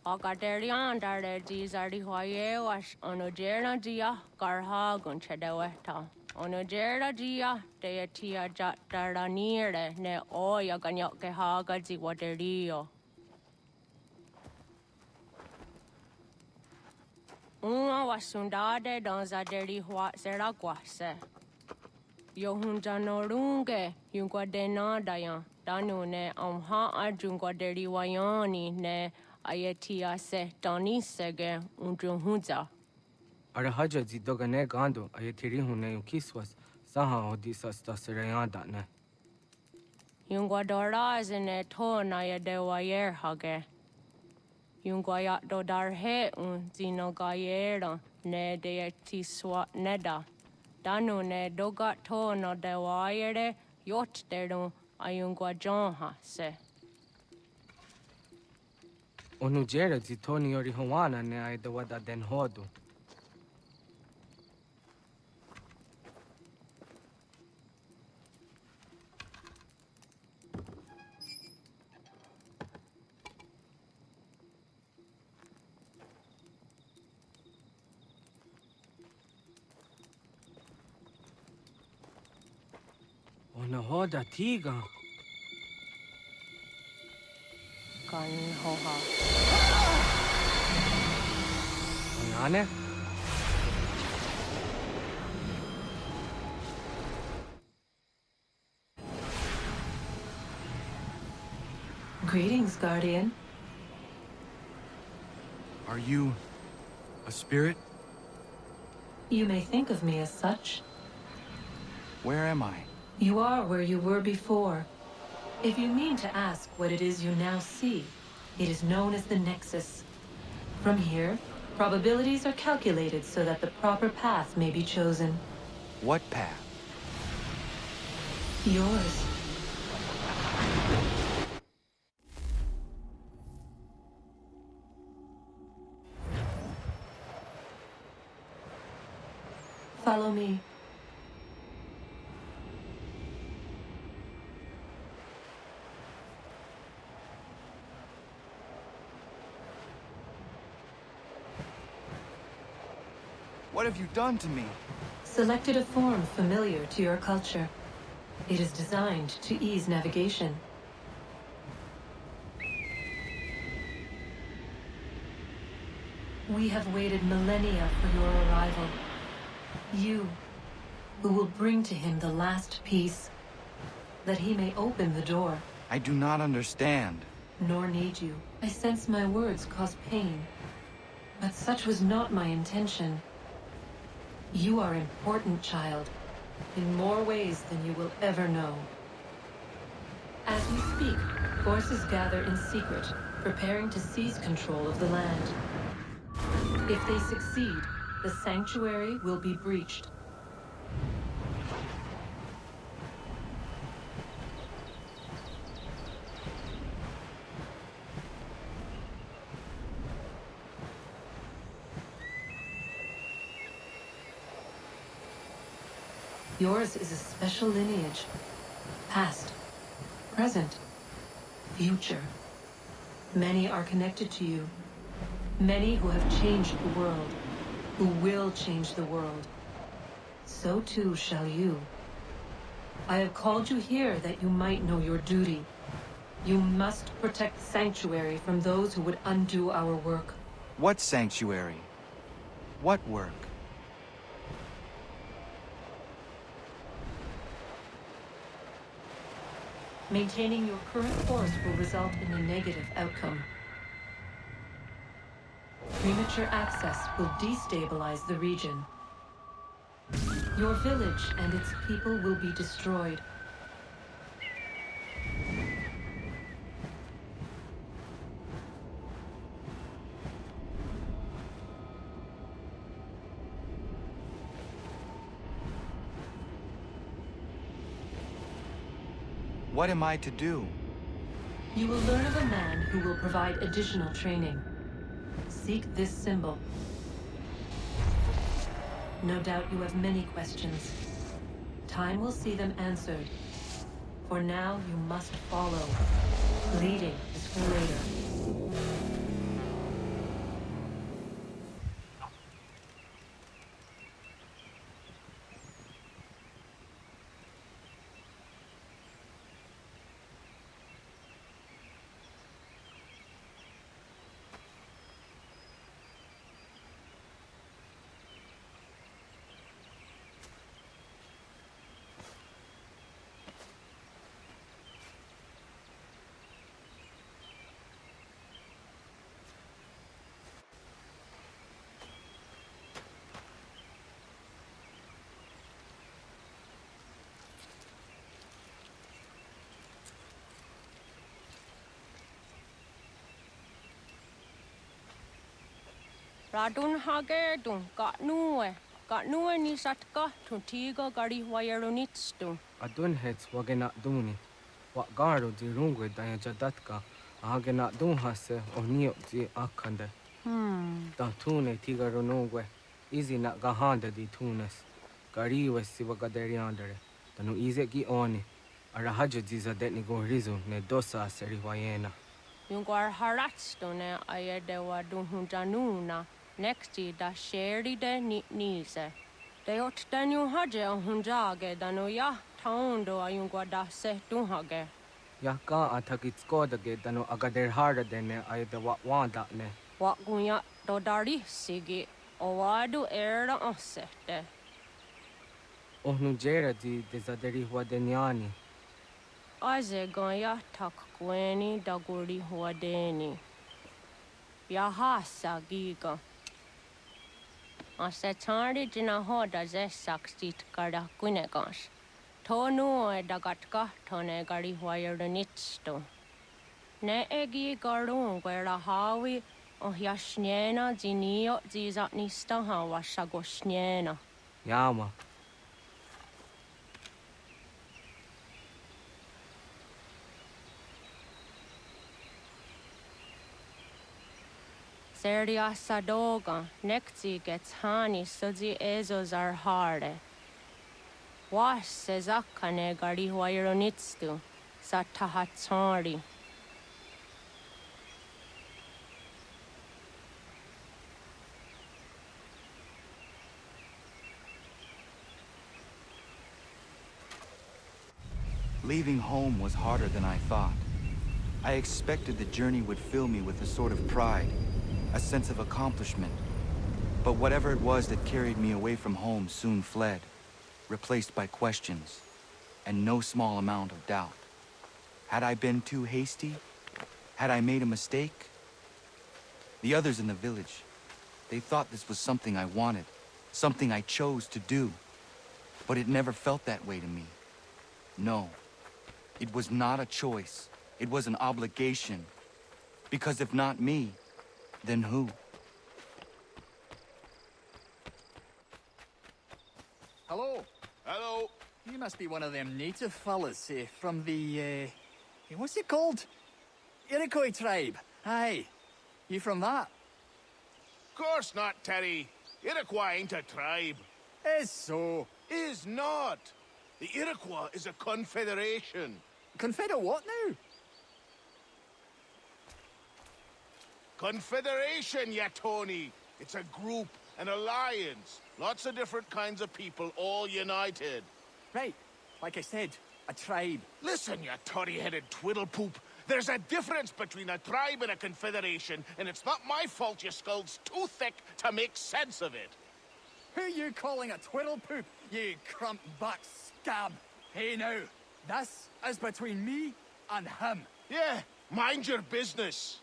Akaterian dare jizardi hoye was onojera dia garha gunchedeweta. Onojera dia deatia jataranire ne oya ganyoke haga ziwaderio. Uma wasundade donzaderi hua seraguase. Yohunjanorunge yungwadena dayan. Danu ne amha ajungwaderi wayani ne ayetia se danisege unjunhunza. Arahaja zidogane gando ayetiri hune ukiswas saha odisas tasirayanda ne. Yungwadora zine to na yadewayer hage. Yungwayat dodarhe un zinogayera ne deetiswa neda. Danu ne dogat to no dewayere yot deru ayungwajonha se. Onujera zitoni yori hawana ne aidawada den hodu. Ona hoda tiga. Kan hoha. Onane? Greetings, Guardian. Are you a spirit? You may think of me as such. Where am I? You are where you were before. If you mean to ask what it is you now see, it is known as the Nexus. From here, probabilities are calculated so that the proper path may be chosen. What path? Yours. Follow me. What have you done to me? Selected a form familiar to your culture. It is designed to ease navigation. We have waited millennia for your arrival. You, who will bring to him the last piece, that he may open the door. I do not understand. Nor need you. I sense my words cause pain. But such was not my intention. You are important, child, in more ways than you will ever know. As we speak, forces gather in secret, preparing to seize control of the land. If they succeed, the sanctuary will be breached. Yours is a special lineage. Past, present, future. Many are connected to you. Many who have changed the world, who will change the world. So too shall you. I have called you here that you might know your duty. You must protect the sanctuary from those who would undo our work. What sanctuary? What work? Maintaining your current course will result in a negative outcome. Premature access will destabilize the region. Your village and its people will be destroyed. What am I to do? You will learn of a man who will provide additional training. Seek this symbol. No doubt you have many questions. Time will see them answered. For now, you must follow. Leading is for later. Radun hagerdun got nuwe ni satka tuntiga gari wayerunitstu. Adun hets wagena duni. Wa garo di rungwe daya jadatka. Agena dun hase onio di akande. Da tune tigaro nungwe. Izi na gahanda di tunes. Gari wesi wagaderi andere. Tanu ize gi oni. Arahajo di zadetni go rizu ne dosa aseri wayena. Yungwar haratstune ayedewa dunhunjanuna. Nexti da sheri de nitnize. De ot danu haje hunjage danu ya taundo ayungwa da se dunhage. Yaka atakitskoda ge danu agader harda dene ayede wa wanda ne. Wa gunya do dari sigi. Owadu era osete. Ohnu jera di dezaderi huadenyani. Aze ganya tak gweni daguri huadeni. Yahasa giga. Ase tari jina hoda ze sakstit kada kunegans. Tonu e dagatka tone gari huayernitsto. Ne egi garun gwera hawi o yashnena zinio zizatnista hawa shagoshnena. Yama. Seria sadoga, nekti gets hani sudzi ezos are harde. Was sezakane gari huayronitstu, satahatsari. Leaving home was harder than I thought. I expected the journey would fill me with a sort of pride, a sense of accomplishment. But whatever it was that carried me away from home soon fled, replaced by questions, and no small amount of doubt. Had I been too hasty? Had I made a mistake? The others in the village, they thought this was something I wanted, something I chose to do. But it never felt that way to me. No, it was not a choice. It was an obligation. Because if not me, then who? Hello. Hello. You must be one of them native fellas from the, what's it called? Iroquois tribe. Aye. You from that? Course not, Terry. Iroquois ain't a tribe. Is so. Is not. The Iroquois is a confederation. Confederate what now? Confederation, ya Tony. It's a group, an alliance. Lots of different kinds of people, all united. Right. Like I said, a tribe. Listen, you toddy-headed twiddlepoop. There's a difference between a tribe and a confederation, and it's not my fault your skull's too thick to make sense of it. Who you calling a twiddlepoop, you crump-back scab? Hey now, this is between me and him. Yeah, mind your business.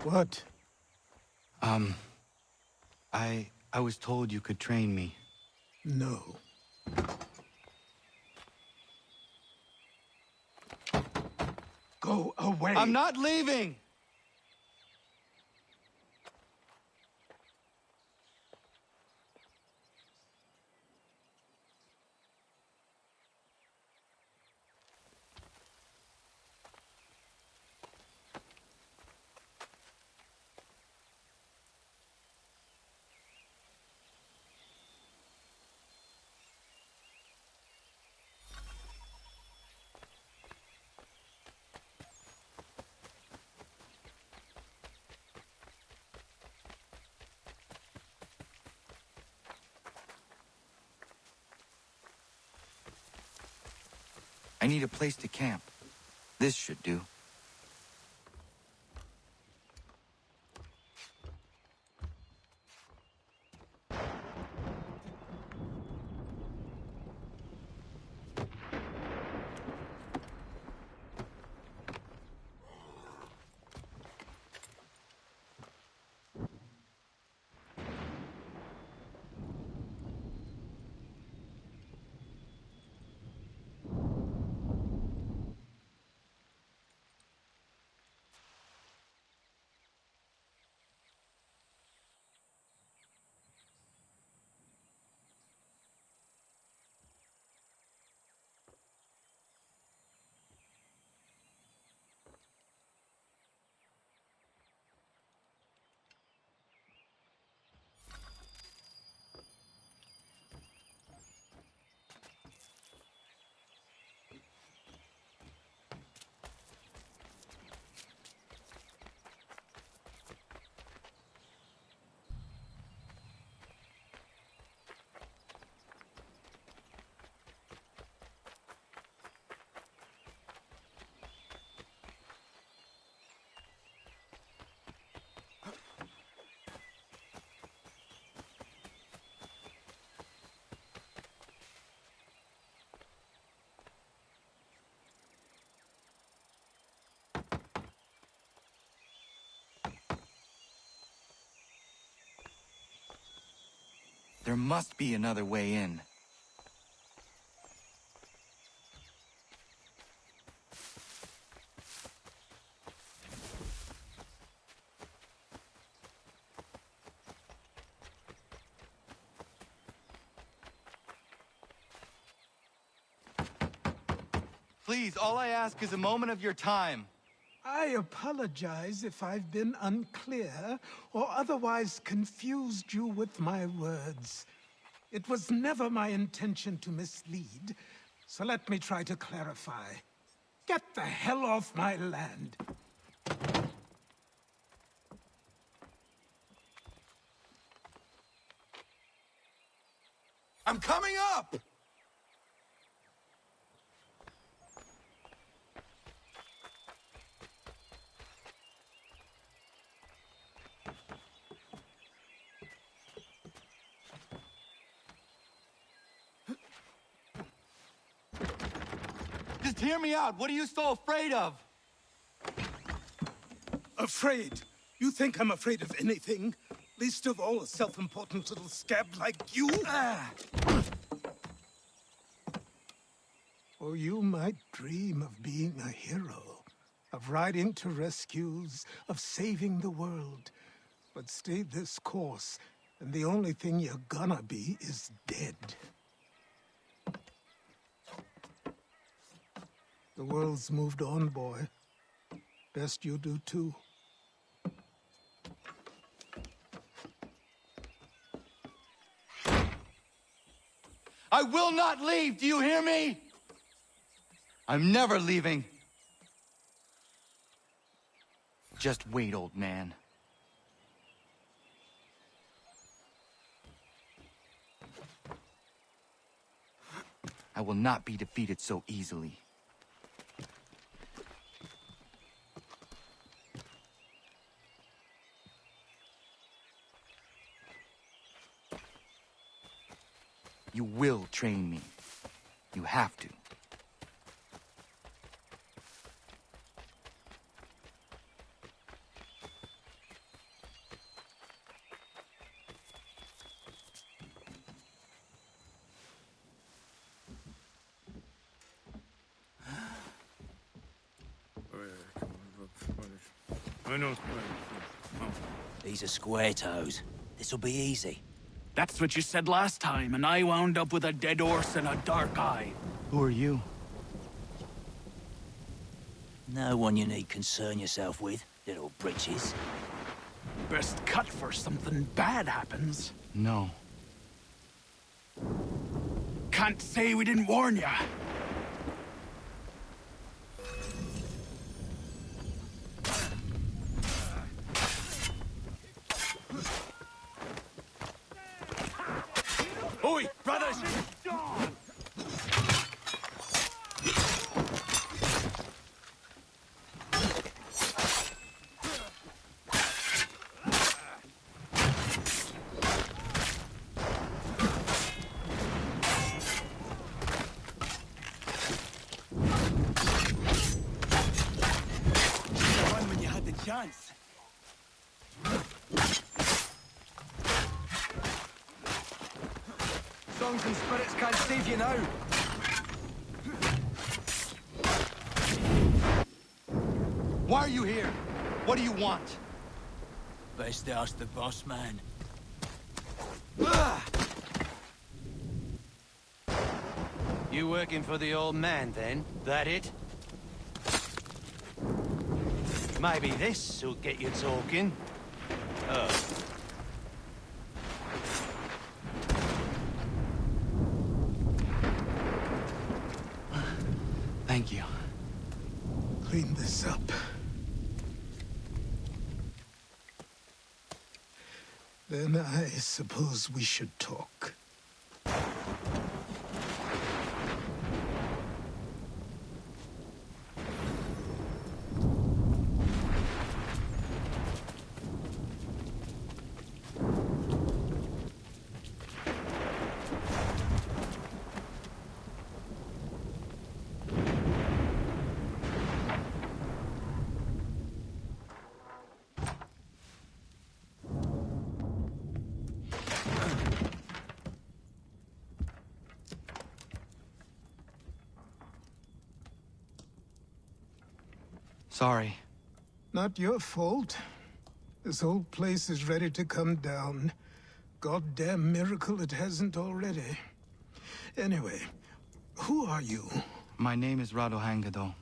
What? I was told you could train me. No. Go away. I'm not leaving! need a place to camp. This should do. There must be another way in. Please, all I ask is a moment of your time. I apologize if I've been unclear or otherwise confused you with my words. It was never my intention to mislead, so let me try to clarify. Get the hell off my land. I'm coming up! Just hear me out. What are you so afraid of? Afraid? You think I'm afraid of anything? Least of all a self-important little scab like you? Or you might dream of being a hero, of riding to rescues, of saving the world. But stay this course, and the only thing you're gonna be is dead. The world's moved on, boy. Best you do too. I will not leave, do you hear me? I'm never leaving. Just wait, old man. I will not be defeated so easily. You will train me. You have to. These are square toes. This'll be easy. That's what you said last time, and I wound up with a dead horse and a dark eye. Who are you? No one you need concern yourself with, little britches. Best cut for something bad happens. No. Can't say we didn't warn ya. Oi, brothers! songs and spirits can't save you now. Why are you here? What do you want? Best ask the boss man. You working for the old man, then? That it? Maybe this'll get you talking. Thank you. Clean this up. Then I suppose we should talk. Sorry. Not your fault. This whole place is ready to come down. Goddamn miracle it hasn't already. Anyway, who are you? My name is Radohangado.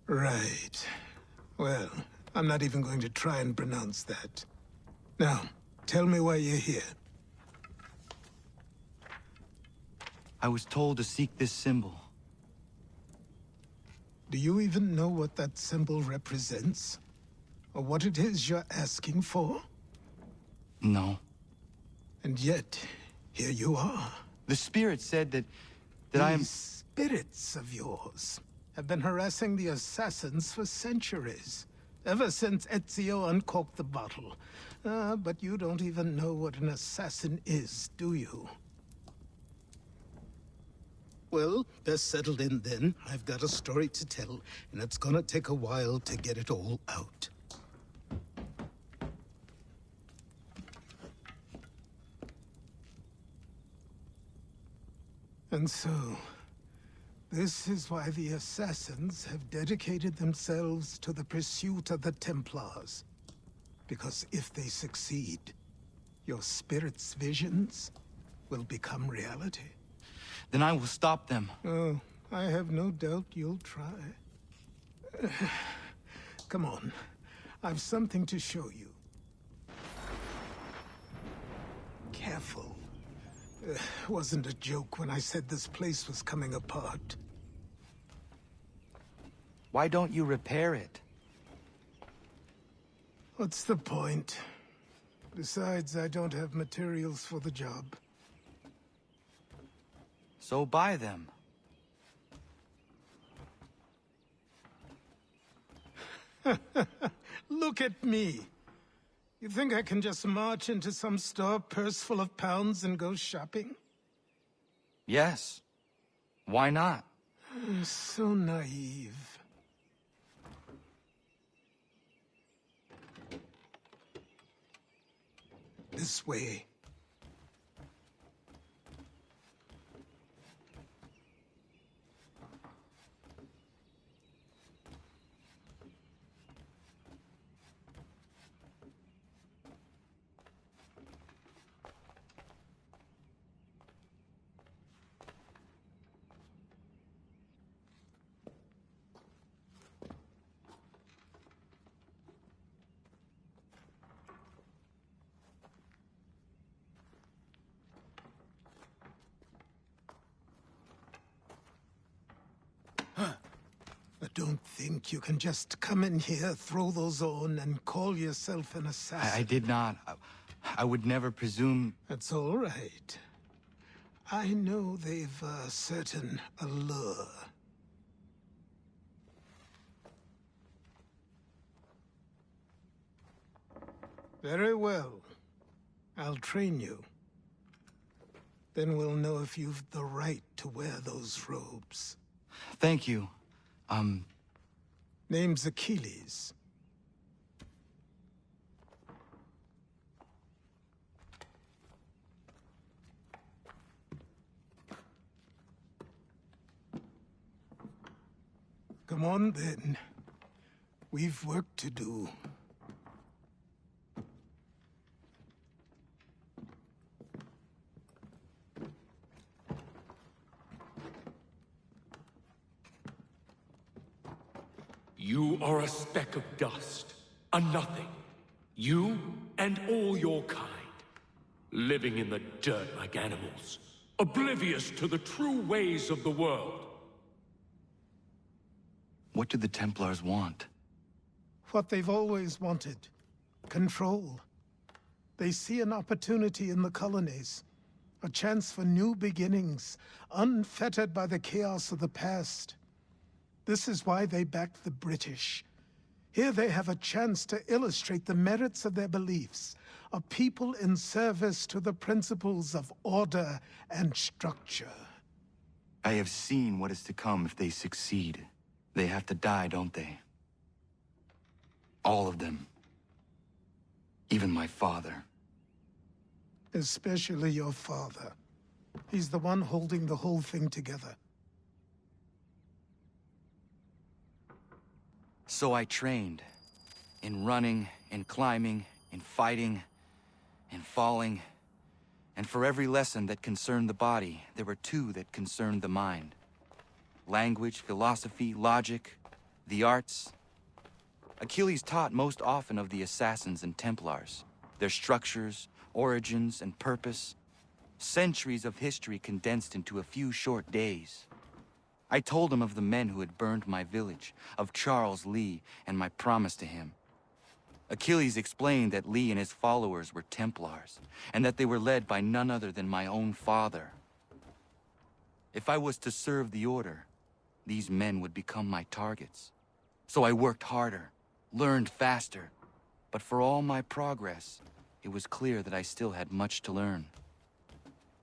Right. Well, I'm not even going to try and pronounce that. Now, tell me why you're here. I was told to seek this symbol. Do you even know what that symbol represents? Or what it is you're asking for? No. And yet, here you are. The spirit said that I am... These spirits of yours have been harassing the assassins for centuries. Ever since Ezio uncorked the bottle. But you don't even know what an assassin is, do you? Well, best settled in then. I've got a story to tell, and it's gonna take a while to get it all out. And so, this is why the assassins have dedicated themselves to the pursuit of the Templars. Because if they succeed, your spirit's visions will become reality. Then I will stop them. Oh, I have no doubt you'll try. Come on. I've something to show you. Careful. Wasn't a joke when I said this place was coming apart. Why don't you repair it? What's the point? Besides, I don't have materials for the job. So buy them. Look at me. You think I can just march into some store, purse full of pounds, and go shopping? Yes. Why not? I'm so naive. This way. I don't think you can just come in here, throw those on, and call yourself an assassin. I did not. I would never presume... That's all right. I know they've a certain allure. Very well. I'll train you. Then we'll know if you've the right to wear those robes. Thank you. Name's Achilles. Come on, then. We've work to do. You are a speck of dust, a nothing. You and all your kind, living in the dirt like animals, oblivious to the true ways of the world. What do the Templars want? What they've always wanted. Control. They see an opportunity in the colonies. A chance for new beginnings, unfettered by the chaos of the past. This is why they backed the British. Here they have a chance to illustrate the merits of their beliefs, a people in service to the principles of order and structure. I have seen what is to come if they succeed. They have to die, don't they? All of them. Even my father. Especially your father. He's the one holding the whole thing together. So I trained. In running, in climbing, in fighting, in falling. And for every lesson that concerned the body, there were two that concerned the mind. Language, philosophy, logic, the arts. Achilles taught most often of the assassins and Templars, their structures, origins, and purpose. Centuries of history condensed into a few short days. I told him of the men who had burned my village, of Charles Lee, and my promise to him. Achilles explained that Lee and his followers were Templars, and that they were led by none other than my own father. If I was to serve the order, these men would become my targets. So I worked harder, learned faster, but for all my progress, it was clear that I still had much to learn.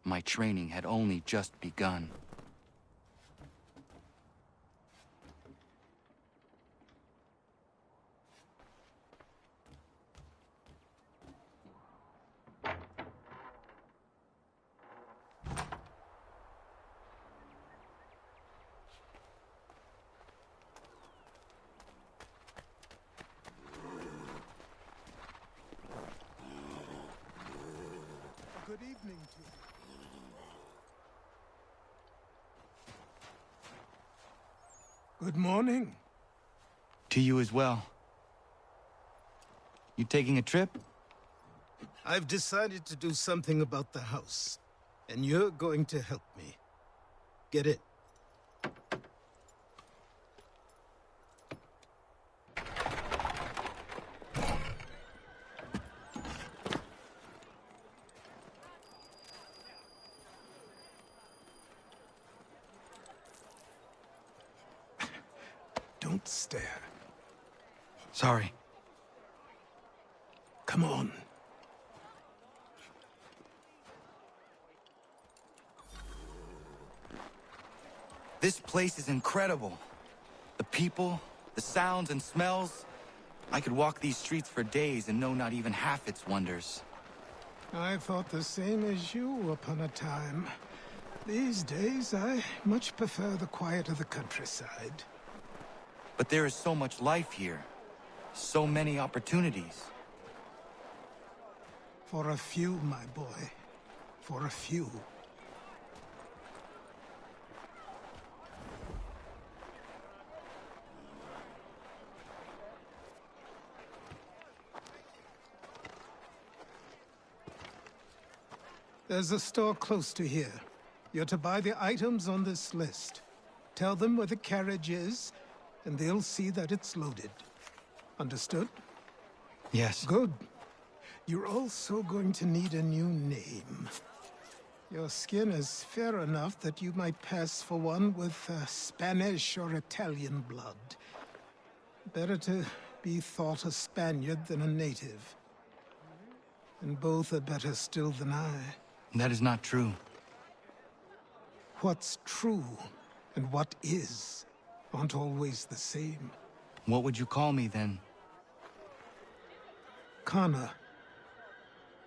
My training had only just begun. Good evening to you. Good morning. To you as well. You taking a trip? I've decided to do something about the house, and you're going to help me. Get it? Don't stare. Sorry. Come on. This place is incredible. The people, the sounds and smells. I could walk these streets for days and know not even half its wonders. I thought the same as you upon a time. These days, I much prefer the quiet of the countryside. But there is so much life here. So many opportunities. For a few, my boy. For a few. There's a store close to here. You're to buy the items on this list. Tell them where the carriage is, and they'll see that it's loaded. Understood? Yes. Good. You're also going to need a new name. Your skin is fair enough that you might pass for one with Spanish or Italian blood. Better to be thought a Spaniard than a native. And both are better still than I. That is not true. What's true and what is aren't always the same. What would you call me then? Kana.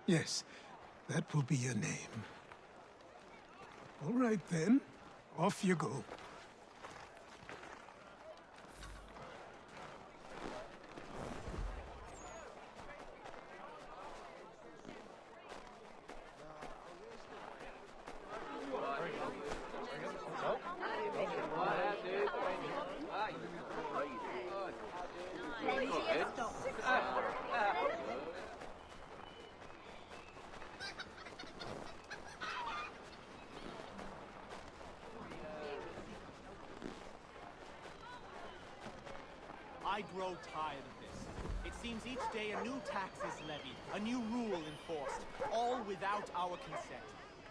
Yes, that will be your name. All right then, off you go. I grow tired of this. It seems each day a new tax is levied, a new rule enforced, all without our consent.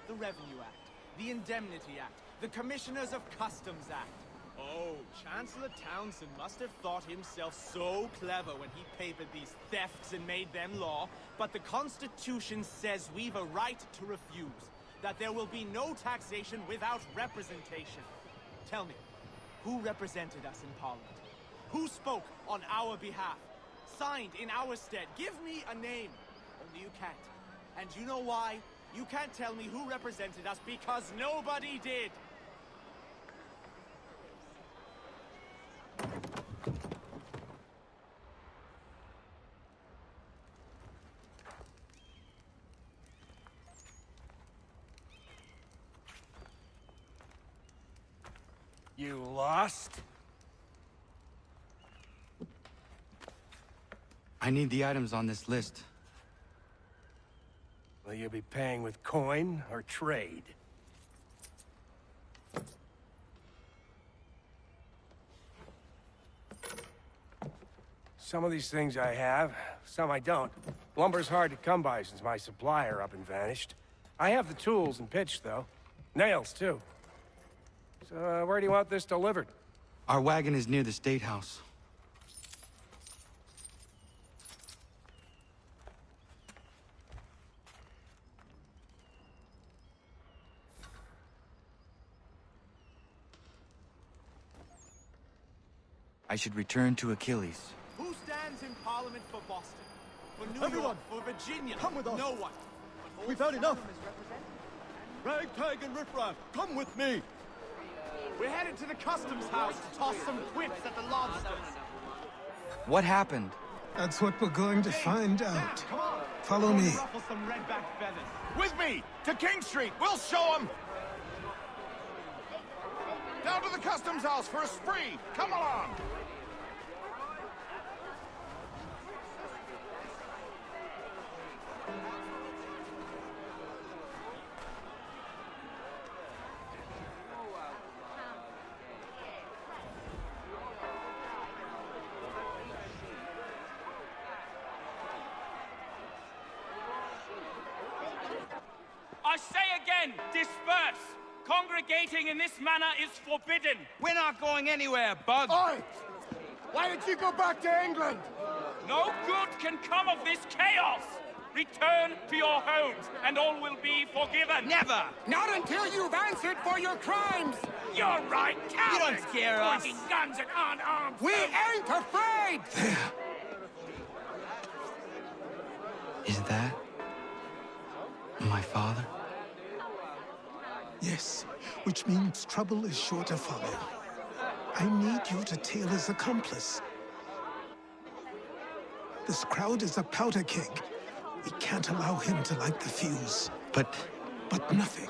The Revenue Act, the Indemnity Act, the Commissioners of Customs Act. Oh, Chancellor Townsend must have thought himself so clever when he papered these thefts and made them law, but the Constitution says we've a right to refuse, that there will be no taxation without representation. Tell me, who represented us in Parliament? Who spoke on our behalf? Signed in our stead? Give me a name. Only you can't. And you know why? You can't tell me who represented us because nobody did. You lost? I need the items on this list. Will you be paying with coin or trade? Some of these things I have, some I don't. Lumber's hard to come by since my supplier up and vanished. I have the tools and pitch, though. Nails, too. So, where do you want this delivered? Our wagon is near the State House. I should return to Achilles. Who stands in Parliament for Boston? For New Everyone, York? For Virginia? come with us. No one. We've had enough. Ragtag and riffraff, come with me. We're headed to the customs house to toss some quips at the lobsters. What happened? That's what we're going to find out. Come on. Follow me. Ruffle some redback feathers. With me! To King Street! We'll show them! Down to the customs house for a spree! Come along! I say again, disperse! Congregating in this manner is forbidden! We're not going anywhere, Bug! Oi! Why did you go back to England? No good can come of this chaos! Return to your homes, and all will be forgiven! Never! Not until you've answered for your crimes! You're right, cowards! You don't scare us! Pointing guns at unarmed We ain't afraid! Is that my father? Yes, which means trouble is sure to follow. I need you to tail his accomplice. This crowd is a powder keg. We can't allow him to light the fuse. But nothing.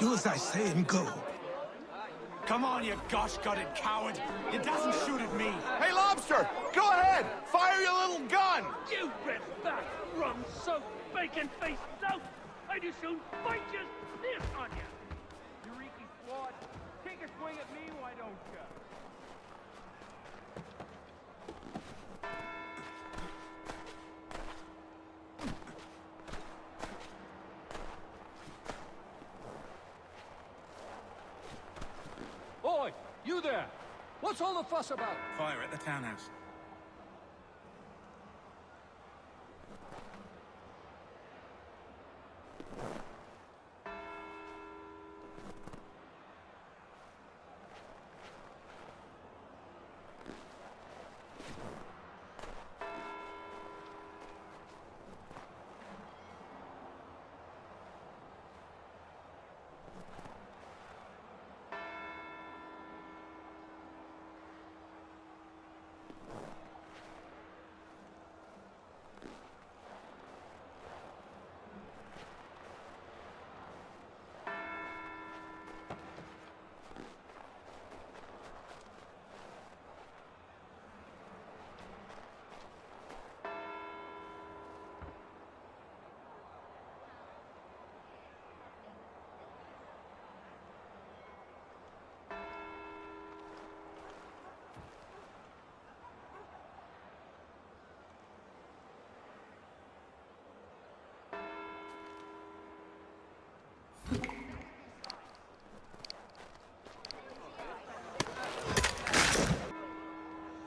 Do as I say and go. Come on, you gosh-gutted coward. You doesn't shoot at me. Hey, Lobster! Go ahead! Fire your little gun! You red-back, rum-soaked, bacon-faced dope! I'd as soon fight just this on you! Eureka squad, take a swing at me, why don't you? Oi, you there! What's all the fuss about? Fire at the townhouse.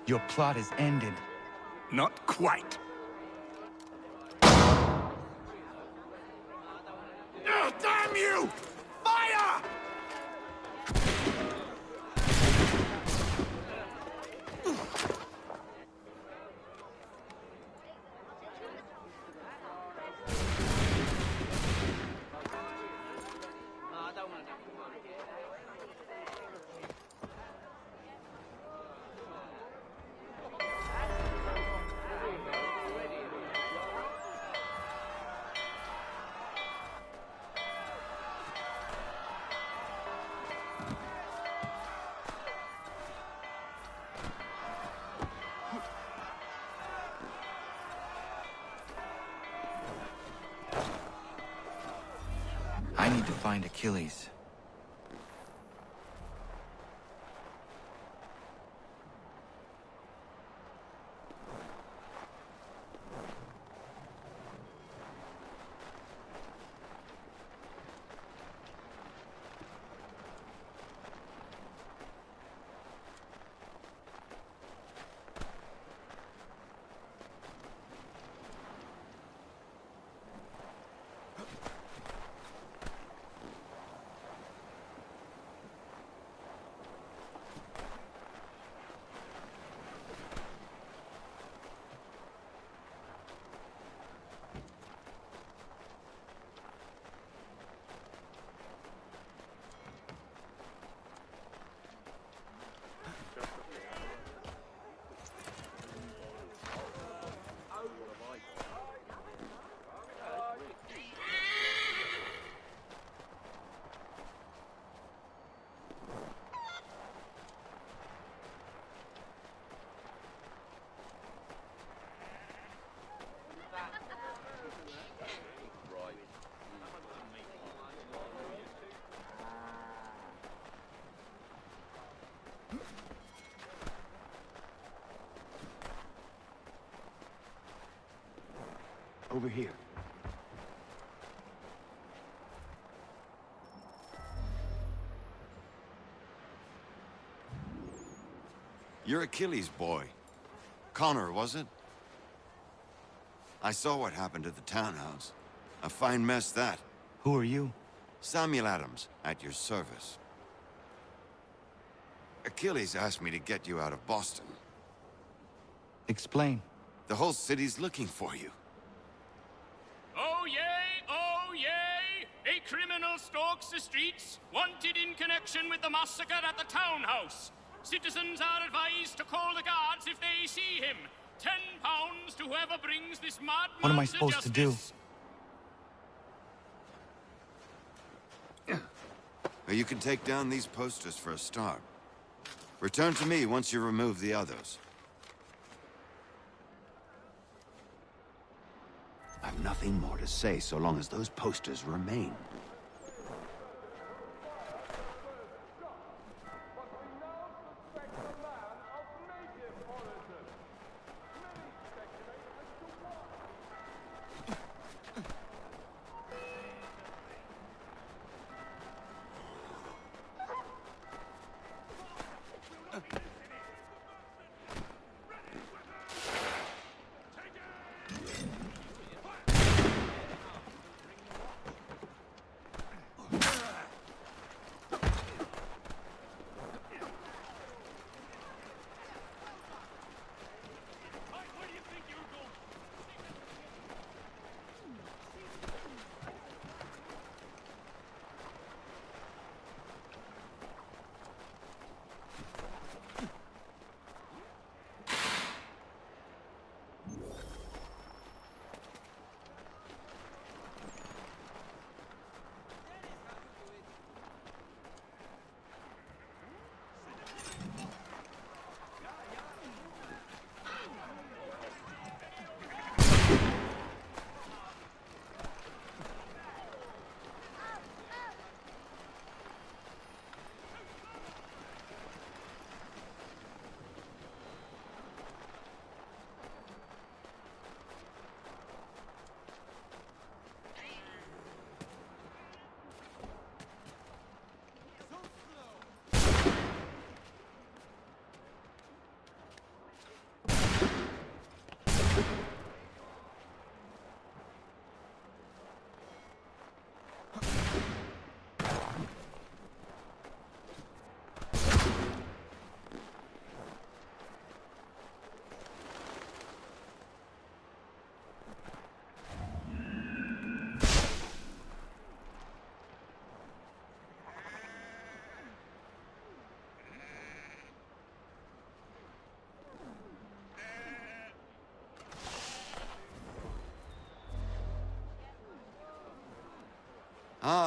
Your plot is ended. Not quite. Oh, damn you! Fire! I need to find Achilles. Over here. You're Achilles' boy. Connor, was it? I saw what happened at the townhouse. A fine mess, that. Who are you? Samuel Adams, at your service. Achilles asked me to get you out of Boston. Explain. The whole city's looking for you. Oh yay, oh yay! A criminal stalks the streets, wanted in connection with the massacre at the townhouse. Citizens are advised to call the guards if they see him. £10 to whoever brings this madman. What am I supposed to do? You can take down these posters for a start. Return to me once you remove the others. I've nothing more to say so long as those posters remain.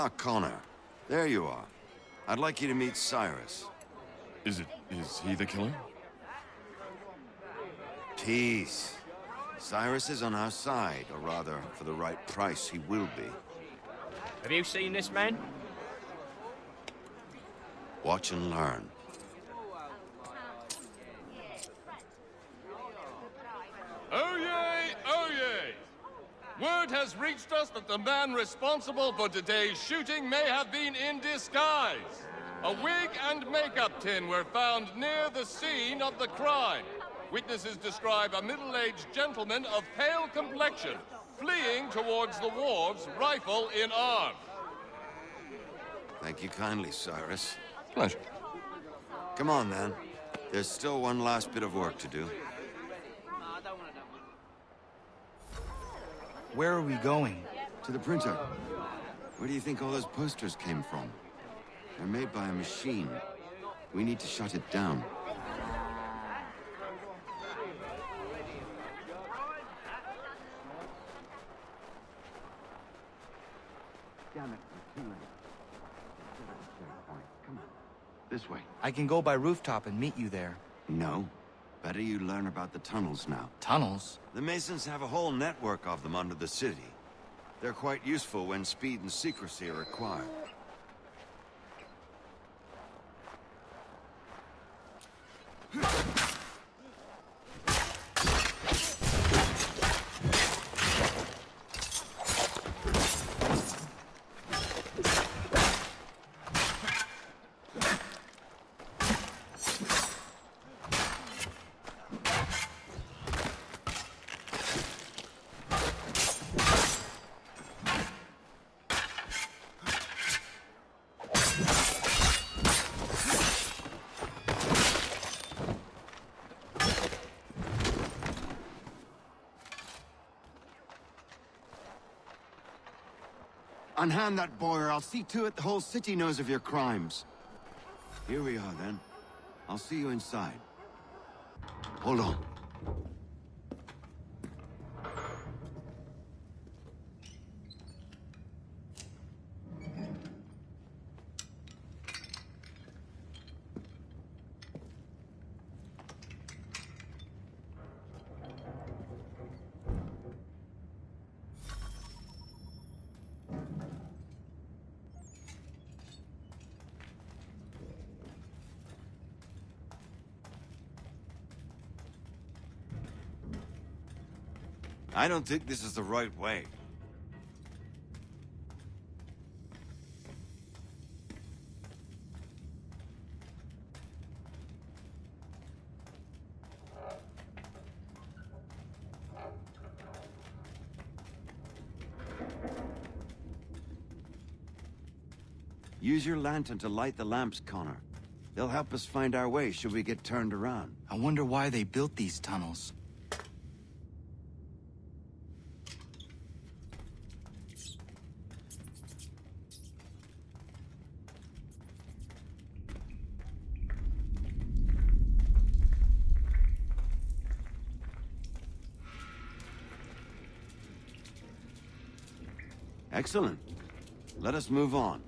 Ah, Connor. There you are. I'd like you to meet Cyrus. Is he the killer? Peace. Cyrus is on our side, or rather, for the right price, he will be. Have you seen this man? Watch and learn. Oh yay! Oh yay! Word has reached us that the man responsible for today's shooting may have been in disguise. A wig and makeup tin were found near the scene of the crime. Witnesses describe a middle-aged gentleman of pale complexion fleeing towards the wharves, rifle in arm. Thank you kindly, Cyrus. Pleasure. Come on, then. There's still one last bit of work to do. Where are we going? To the printer. Where do you think all those posters came from? They're made by a machine. We need to shut it down. Damn it, we're too late. Come on. This way. I can go by rooftop and meet you there. No. Better you learn about the tunnels now. Tunnels? The Masons have a whole network of them under the city. They're quite useful when speed and secrecy are required. Unhand that boy, or I'll see to it the whole city knows of your crimes. Here we are, then. I'll see you inside. Hold on. I don't think this is the right way. Use your lantern to light the lamps, Connor. They'll help us find our way should we get turned around. I wonder why they built these tunnels. Excellent. Let us move on.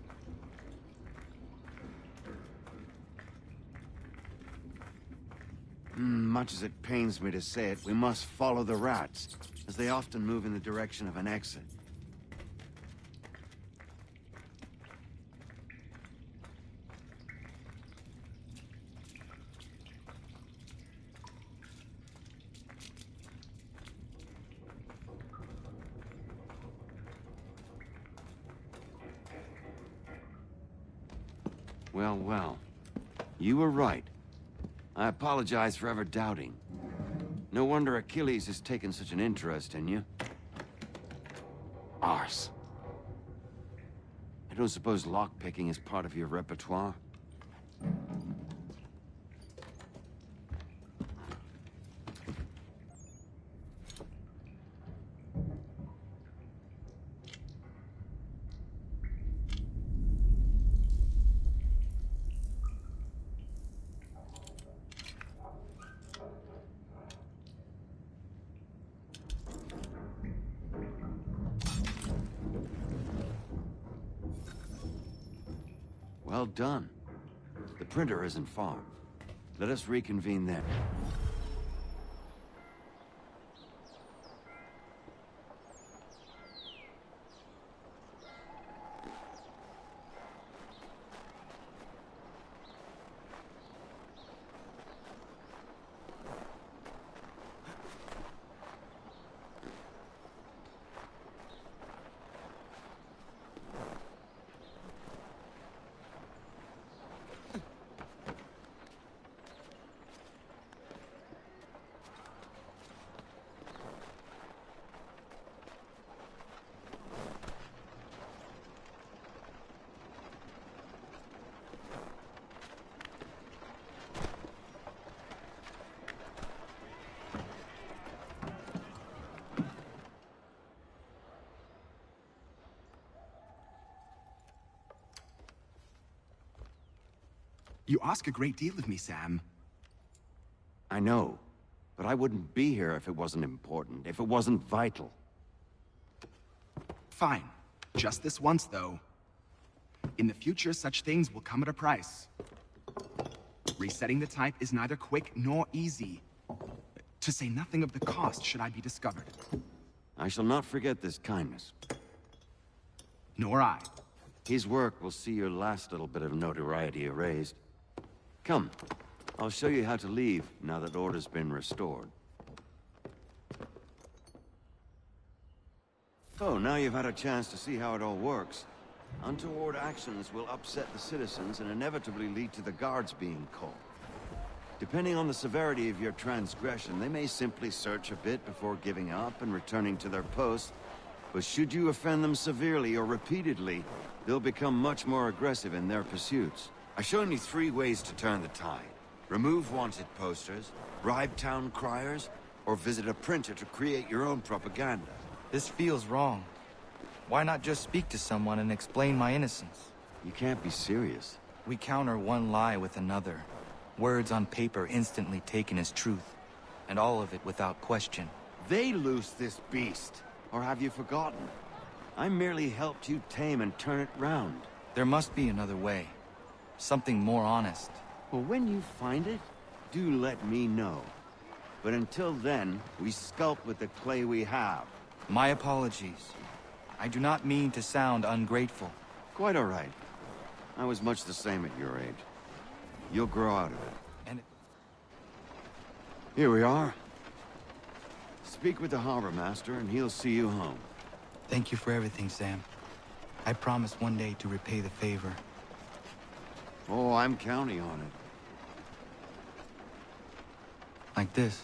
Much as it pains me to say it, we must follow the rats, as they often move in the direction of an exit. Well, well. You were right. I apologize for ever doubting. No wonder Achilles has taken such an interest in you. Arse. I don't suppose lockpicking is part of your repertoire? Well done. The printer isn't far. Let us reconvene there. You ask a great deal of me, Sam. I know, but I wouldn't be here if it wasn't important, if it wasn't vital. Fine. Just this once, though. In the future, such things will come at a price. Resetting the type is neither quick nor easy. To say nothing of the cost should I be discovered. I shall not forget this kindness. Nor I. His work will see your last little bit of notoriety erased. Come, I'll show you how to leave now that order's been restored. So, now you've had a chance to see how it all works. Untoward actions will upset the citizens and inevitably lead to the guards being called. Depending on the severity of your transgression, they may simply search a bit before giving up and returning to their posts. But should you offend them severely or repeatedly, they'll become much more aggressive in their pursuits. I've shown you 3 ways to turn the tide. Remove wanted posters, bribe town criers, or visit a printer to create your own propaganda. This feels wrong. Why not just speak to someone and explain my innocence? You can't be serious. We counter one lie with another. Words on paper instantly taken as truth. And all of it without question. They loose this beast. Or have you forgotten? I merely helped you tame and turn it round. There must be another way. Something more honest. Well, when you find it, do let me know. But until then, we sculpt with the clay we have. My apologies. I do not mean to sound ungrateful. Quite all right. I was much the same at your age. You'll grow out of it. And here we are. Speak with the harbor master, and he'll see you home. Thank you for everything, Sam. I promise one day to repay the favor. Oh, I'm counting on it. Like this.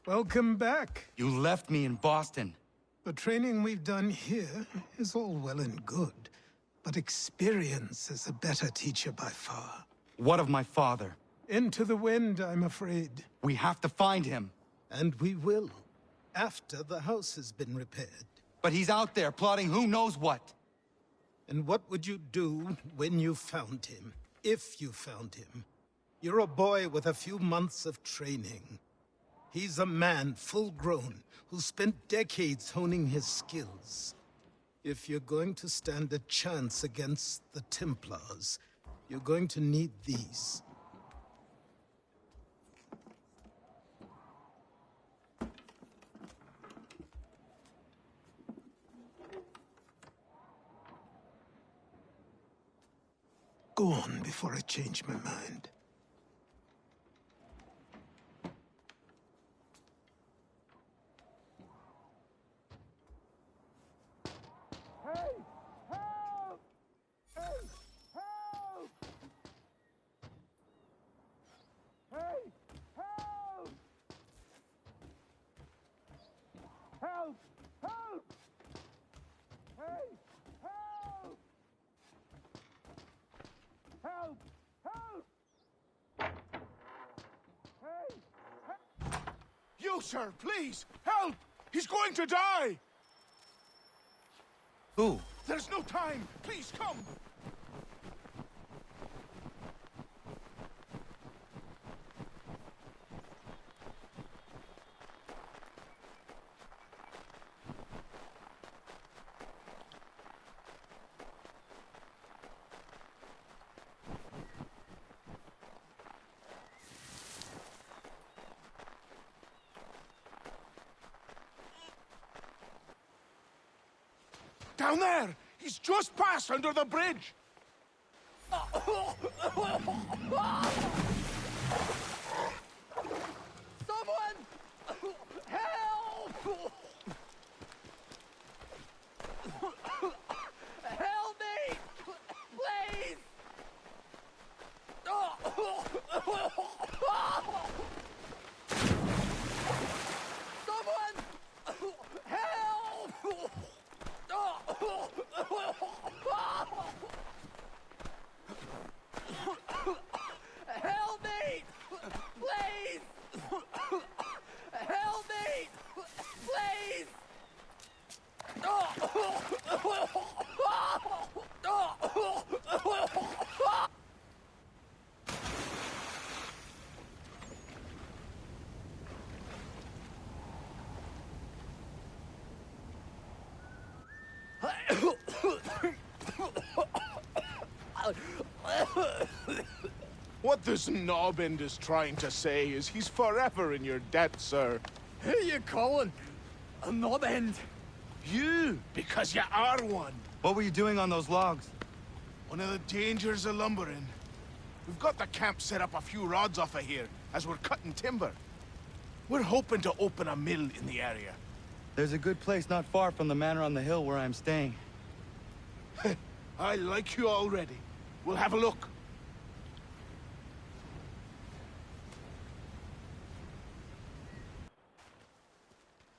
Welcome back. You left me in Boston. The training we've done here is all well and good, but experience is a better teacher by far. What of my father? Into the wind, I'm afraid. We have to find him. And we will, after the house has been repaired. But he's out there plotting who knows what. And what would you do when you found him? If you found him? You're a boy with a few months of training. He's a man, full-grown, who spent decades honing his skills. If you're going to stand a chance against the Templars, you're going to need these. Go on before I change my mind. sir, please! Help! He's going to die! Who? There's no time! Please come! Down there! He's just passed under the bridge! Someone! Help! Help me! Please! Someone! Help! Help me! Please! Help me! Please! What this knobend is trying to say is he's forever in your debt, sir. Who you calling? A knobend? You, because you are one. What were you doing on those logs? One of the dangers of lumbering. We've got the camp set up a few rods off of here, as we're cutting timber. We're hoping to open a mill in the area. There's a good place not far from the manor on the hill where I'm staying. I like you already. We'll have a look.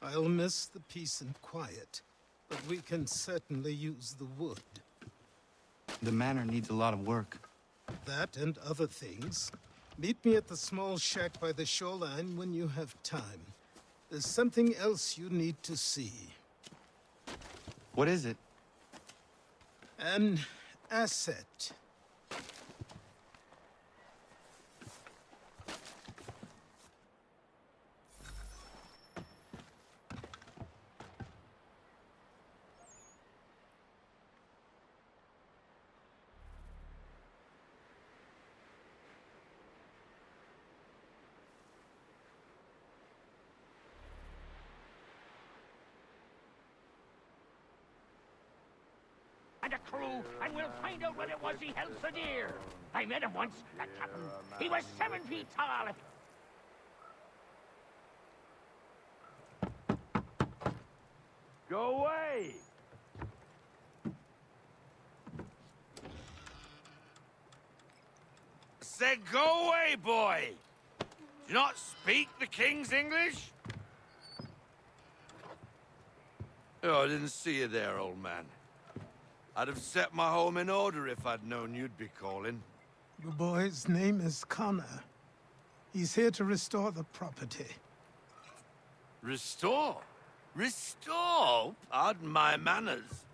I'll miss the peace and quiet, but we can certainly use the wood. The manor needs a lot of work. That and other things. Meet me at the small shack by the shoreline when you have time. There's something else you need to see. What is it? An asset. And a crew, and we'll find out what it was he held so dear. I met him once, that captain. He was 7 feet tall. Go away! Said go away, boy! Do you not speak the King's English? Oh, I didn't see you there, old man. I'd have set my home in order if I'd known you'd be calling. Your boy's name is Connor. He's here to restore the property. Restore? Restore? Pardon my manners.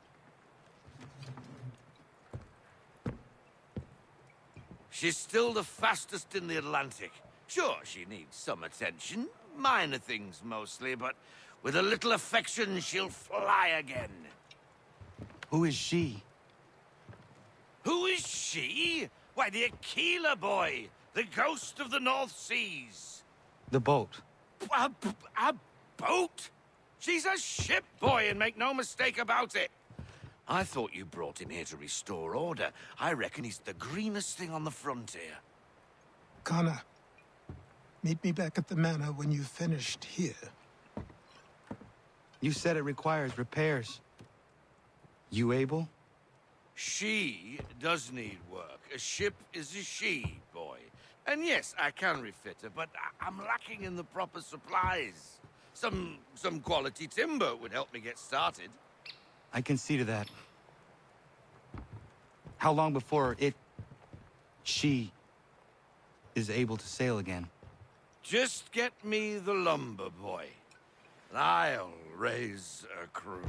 She's still the fastest in the Atlantic. Sure, she needs some attention. Minor things mostly, but with a little affection, she'll fly again. Who is she? Who is she? Why, the Aquila boy, the ghost of the North Seas. The boat. A boat? She's a ship, boy, and make no mistake about it. I thought you brought him here to restore order. I reckon he's the greenest thing on the frontier. Connor, meet me back at the manor when you've finished here. You said it requires repairs. You able? She does need work. A ship is a she, boy. And yes, I can refit her, but I'm lacking in the proper supplies. Some quality timber would help me get started. I can see to that. How long before she is able to sail again? Just get me the lumber, boy. And I'll raise a crew.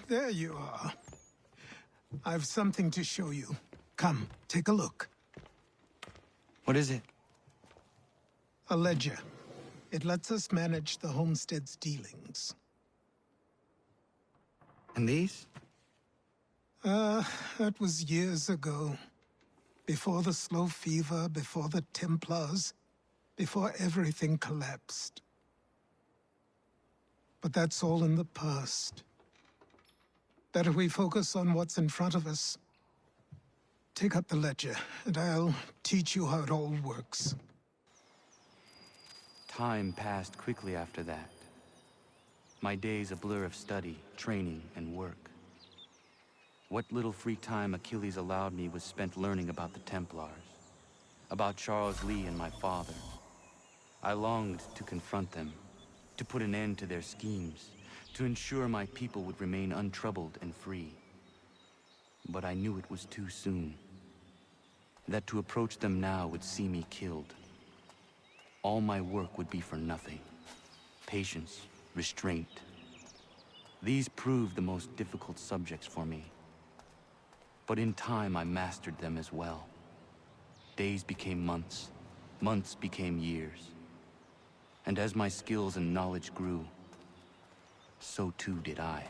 There you are. I've something to show you. Come, take a look. What is it? A ledger. It lets us manage the homestead's dealings. And these? That was years ago. Before the slow fever, before the Templars, before everything collapsed. But that's all in the past. Better we focus on what's in front of us. Take up the ledger, and I'll teach you how it all works. Time passed quickly after that. My days a blur of study, training, and work. What little free time Achilles allowed me was spent learning about the Templars, about Charles Lee and my father. I longed to confront them, to put an end to their schemes, to ensure my people would remain untroubled and free. But I knew it was too soon, that to approach them now would see me killed. All my work would be for nothing. Patience, restraint. These proved the most difficult subjects for me. But in time I mastered them as well. Days became months, months became years. And as my skills and knowledge grew, so too did I.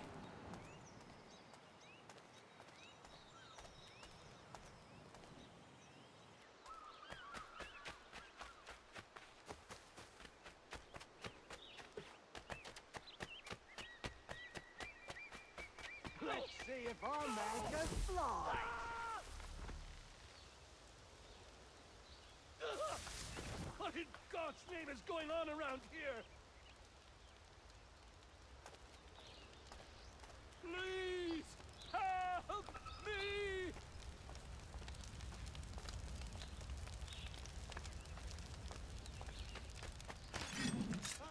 Let's see if our man can fly. What in God's name is going on around here? Please help me!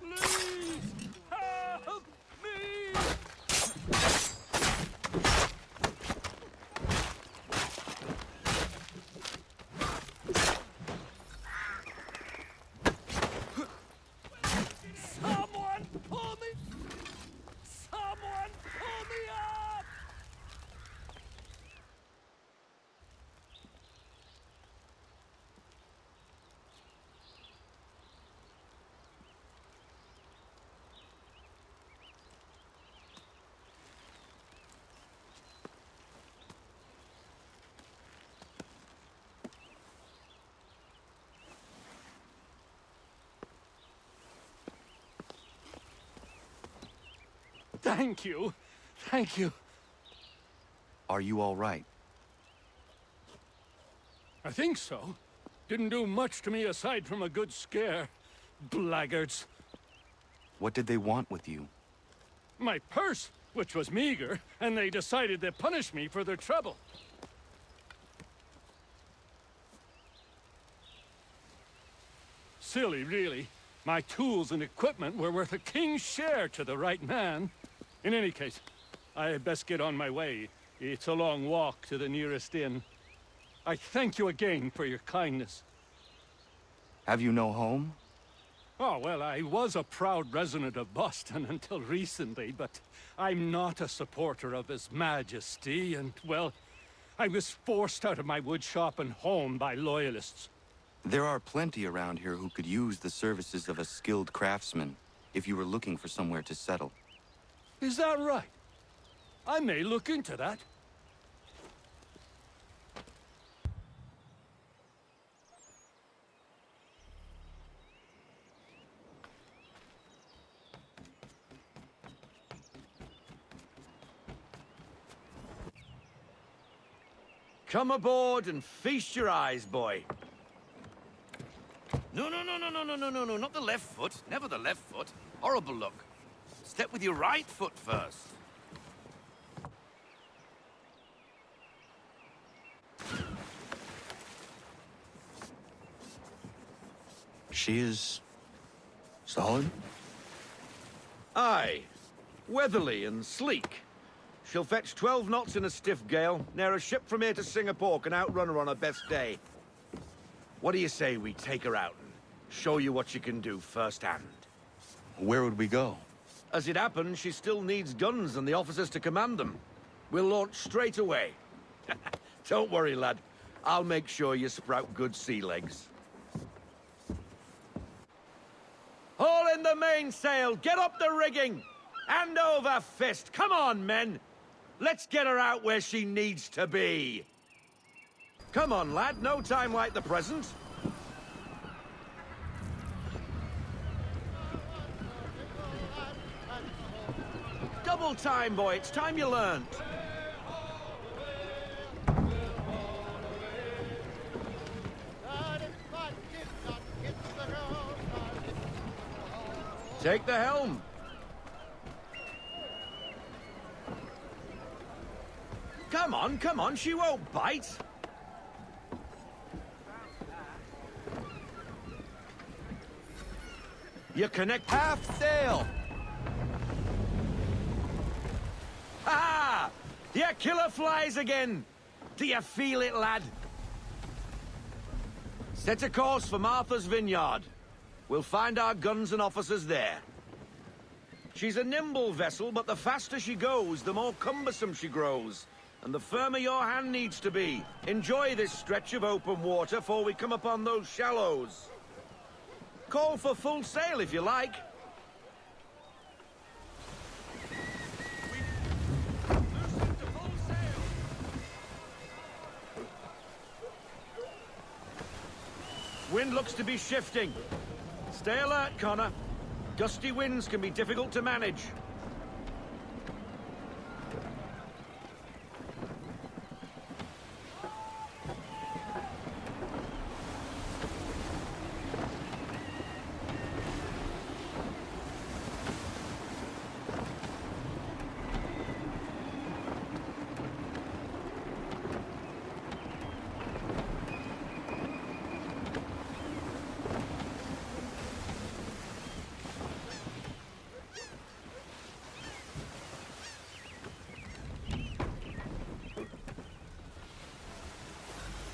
Please help me! Someone pull me! Someone pull me up! Thank you. Thank you. Are you all right? I think so. Didn't do much to me aside from a good scare. Blackguards. What did they want with you? My purse, which was meager, and they decided to punish me for their trouble. Silly, really. My tools and equipment were worth a king's share to the right man. In any case, I had best get on my way. It's a long walk to the nearest inn. I thank you again for your kindness. Have you no home? Oh, well, I was a proud resident of Boston until recently, but I'm not a supporter of His Majesty, and, well, I was forced out of my woodshop and home by loyalists. There are plenty around here who could use the services of a skilled craftsman, if you were looking for somewhere to settle. Is that right? I may look into that. Come aboard and feast your eyes, boy. No, not the left foot. Never the left foot. Horrible look. Step with your right foot first. She is... solid? Aye. Weatherly and sleek. She'll fetch 12 knots in a stiff gale. Ne'er a ship from here to Singapore can outrun her on her best day. What do you say we take her out and show you what she can do firsthand? Where would we go? As it happens, she still needs guns and the officers to command them. We'll launch straight away. Don't worry, lad. I'll make sure you sprout good sea legs. Haul in the mainsail! Get up the rigging! Hand over fist! Come on, men! Let's get her out where she needs to be! Come on, lad. No time like the present. Double time, boy. It's time you learned. Take the helm. Come on, she won't bite. You connect half sail. Ha! The killer flies again. Do you feel it, lad? Set a course for Martha's Vineyard. We'll find our guns and officers there. She's a nimble vessel, but the faster she goes, the more cumbersome she grows. And the firmer your hand needs to be. Enjoy this stretch of open water before we come upon those shallows. Call for full sail if you like. Wind looks to be shifting. Stay alert, Connor. Gusty winds can be difficult to manage.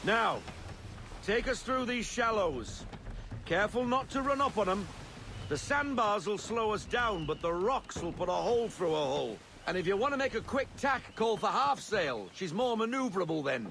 Now, take us through these shallows. Careful not to run up on them. The sandbars will slow us down, but the rocks will put a hole through a hull. And if you want to make a quick tack, call for half sail. She's more maneuverable then.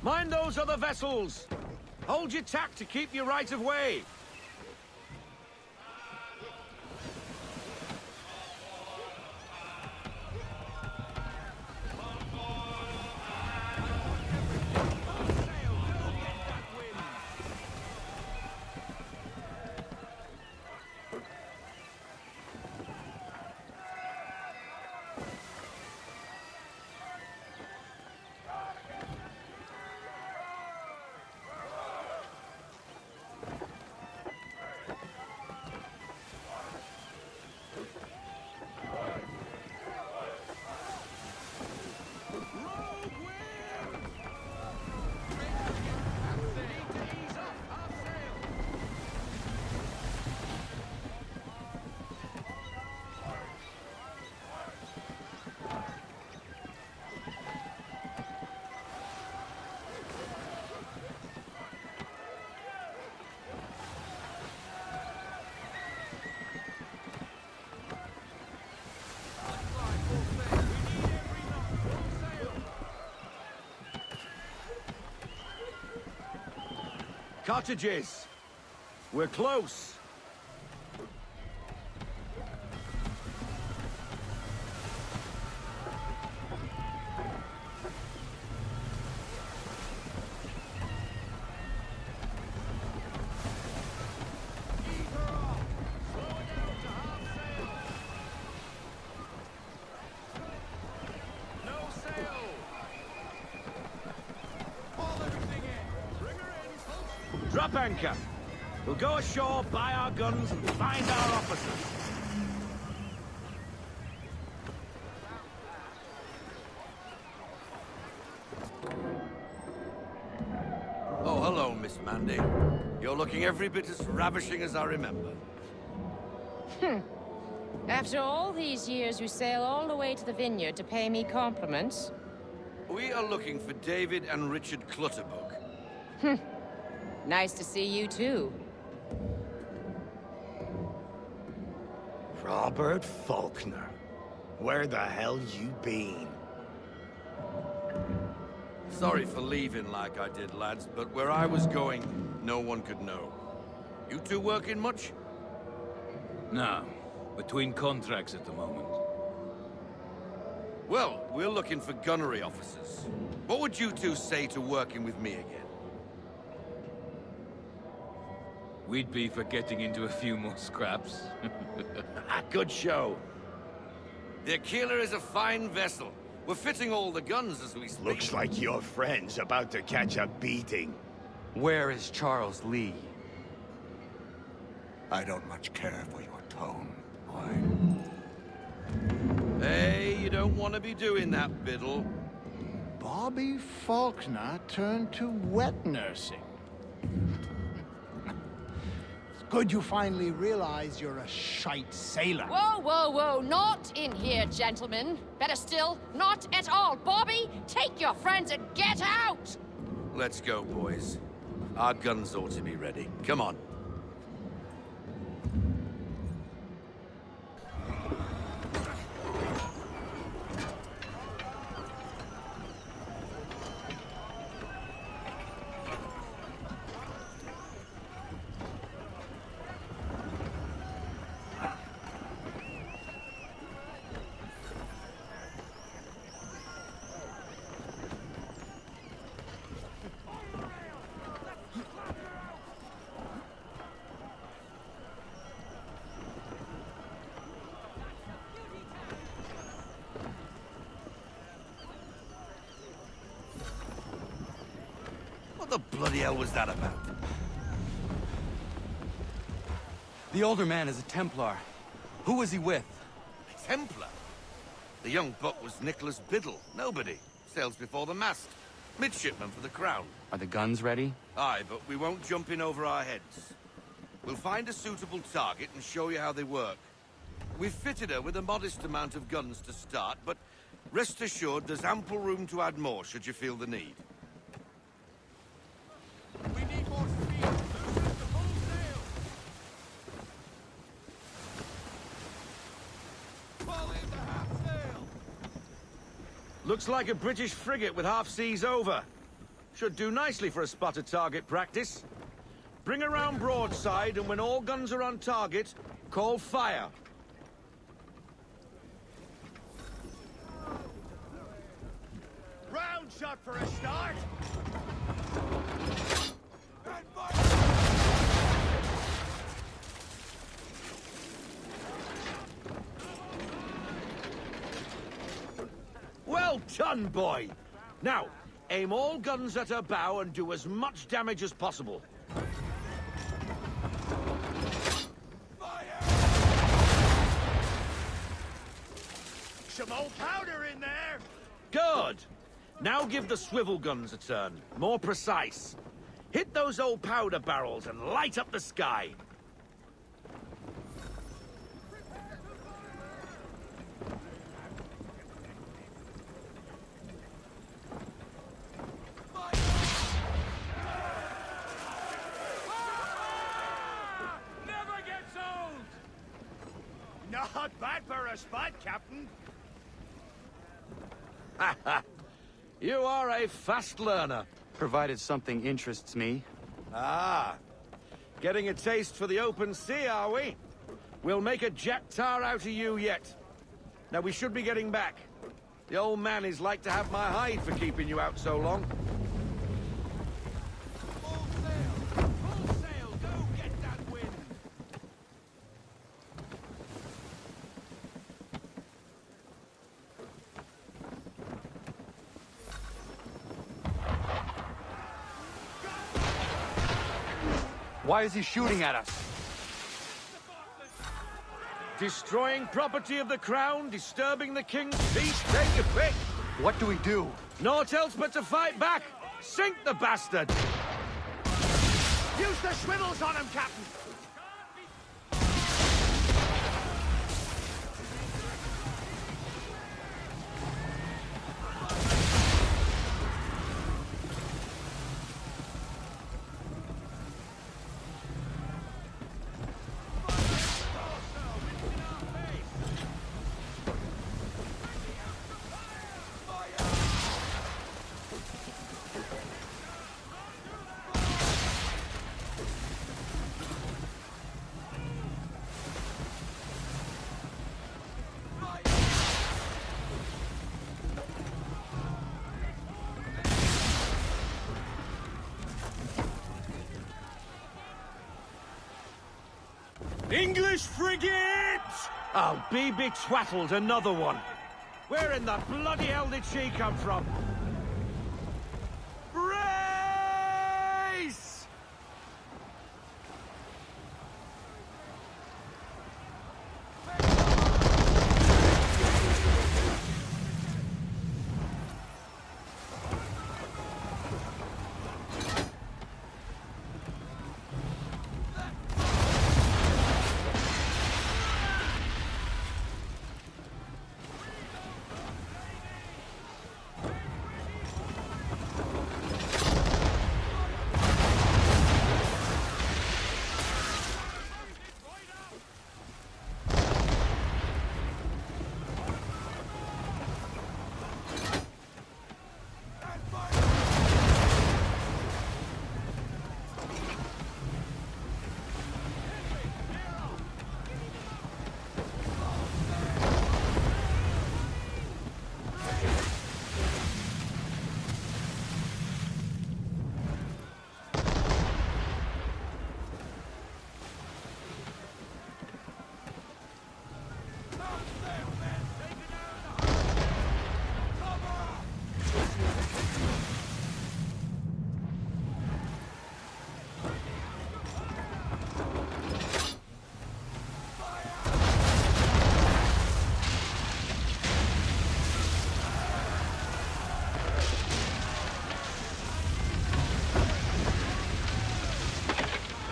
Mind those other vessels! Hold your tack to keep your right of way! Cottages. We're close. Drop anchor. We'll go ashore, buy our guns, and find our officers. Oh, hello, Miss Mandy. You're looking every bit as ravishing as I remember. After all these years, you sail all the way to the vineyard to pay me compliments? We are looking for David and Richard Clutterbuck. Nice to see you, too. Robert Faulkner. Where the hell you been? Sorry for leaving like I did, lads, but where I was going, no one could know. You two working much? No. Between contracts at the moment. Well, we're looking for gunnery officers. What would you two say to working with me again? We'd be for getting into a few more scraps. Good show. The Aquila is a fine vessel. We're fitting all the guns as we speak. Looks like your friend's about to catch a beating. Where is Charles Lee? I don't much care for your tone, boy. Hey, you don't want to be doing that, Biddle. Bobby Faulkner turned to wet nursing. It's good you finally realize you're a shite sailor. Whoa, whoa, whoa, not in here, gentlemen. Better still, not at all. Bobby, take your friends and get out! Let's go, boys. Our guns ought to be ready. Come on. What the bloody hell was that about? The older man is a Templar. Who was he with? A Templar? The young buck was Nicholas Biddle. Nobody. Sails before the mast. Midshipman for the Crown. Are the guns ready? Aye, but we won't jump in over our heads. We'll find a suitable target and show you how they work. We've fitted her with a modest amount of guns to start, but rest assured there's ample room to add more should you feel the need. We need more speed. Loosen the full sail. Fall in the half sail. Looks like a British frigate with half seas over. Should do nicely for a spotted target practice. Bring around broadside, and when all guns are on target, call fire. Round shot for a start. Well done, boy! Now, aim all guns at her bow and do as much damage as possible. Some old powder in there. Good! Now give the swivel guns a turn. More precise. Hit those old powder barrels and light up the sky. Never gets old. Not bad for a spot, Captain. You are a fast learner. Provided something interests me. Ah, getting a taste for the open sea, are we? We'll make a jack tar out of you yet. Now we should be getting back. The old man is like to have my hide for keeping you out so long. Full sail. Go get that wind. Why is he shooting at us? Destroying property of the crown, disturbing the king's peace, take your pick. What do we do? Naught else but to fight back. Sink the bastard. Use the swivels on him, Captain! English frigate! Oh, be betwattled, another one. Where in the bloody hell did she come from? Race!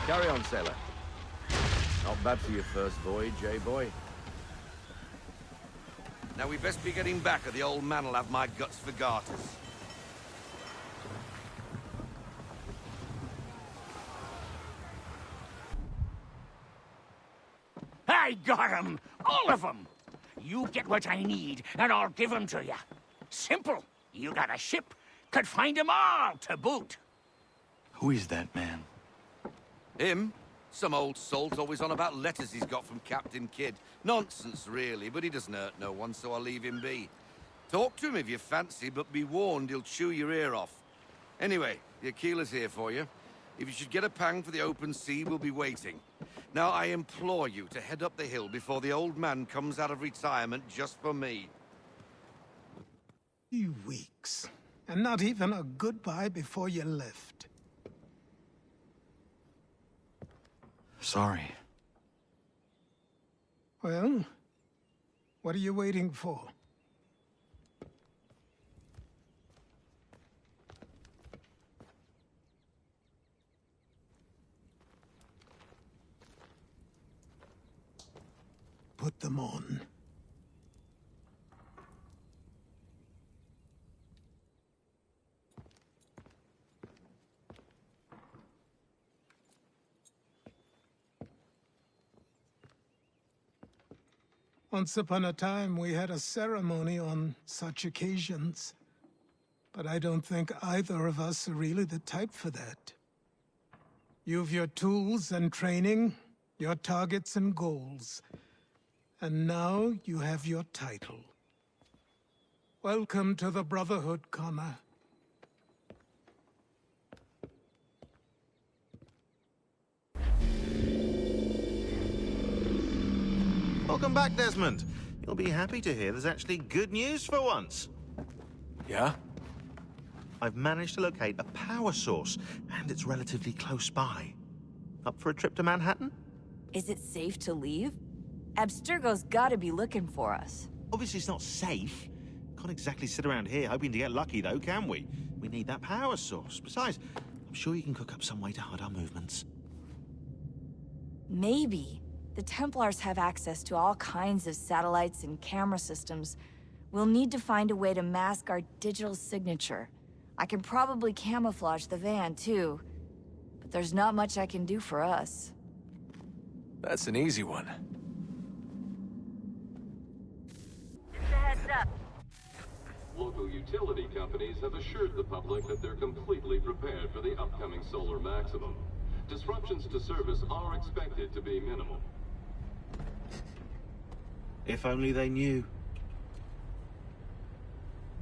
Carry on, sailor. Not bad for your first voyage, eh, boy? Now we best be getting back, or the old man'll have my guts for garters. I got 'em! All of 'em! You get what I need, and I'll give 'em to you. Simple. You got a ship, could find 'em all to boot. Who is that man? Him? Some old salt always on about letters he's got from Captain Kidd. Nonsense, really, but he doesn't hurt no one, so I'll leave him be. Talk to him if you fancy, but be warned he'll chew your ear off. Anyway, the Aquila's here for you. If you should get a pang for the open sea, we'll be waiting. Now, I implore you to head up the hill before the old man comes out of retirement just for me. 2 weeks, and not even a goodbye before you left. Sorry. Well, what are you waiting for? Put them on. Once upon a time, we had a ceremony on such occasions. But I don't think either of us are really the type for that. You've your tools and training, your targets and goals. And now you have your title. Welcome to the Brotherhood, Connor. Welcome back, Desmond. You'll be happy to hear there's actually good news for once. Yeah? I've managed to locate a power source, and it's relatively close by. Up for a trip to Manhattan? Is it safe to leave? Abstergo's gotta be looking for us. Obviously it's not safe. Can't exactly sit around here hoping to get lucky, though, can we? We need that power source. Besides, I'm sure you can cook up some way to hide our movements. Maybe. The Templars have access to all kinds of satellites and camera systems. We'll need to find a way to mask our digital signature. I can probably camouflage the van, too. But there's not much I can do for us. That's an easy one. Just a heads up. Local utility companies have assured the public that they're completely prepared for the upcoming solar maximum. Disruptions to service are expected to be minimal. If only they knew.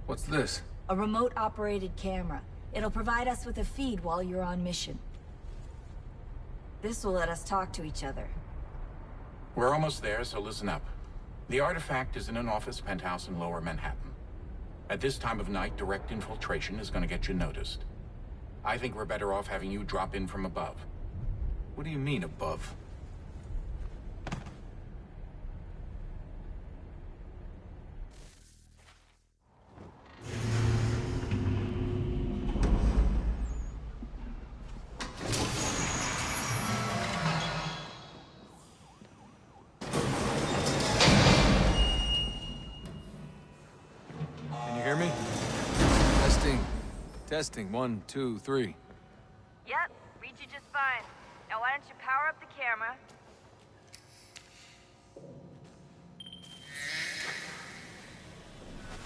What's this? A remote-operated camera. It'll provide us with a feed while you're on mission. This will let us talk to each other. We're almost there, so listen up. The artifact is in an office penthouse in Lower Manhattan. At this time of night, direct infiltration is going to get you noticed. I think we're better off having you drop in from above. What do you mean, above? Can you hear me? Testing. 1, 2, 3. Yep, read you just fine. Now why don't you power up the camera?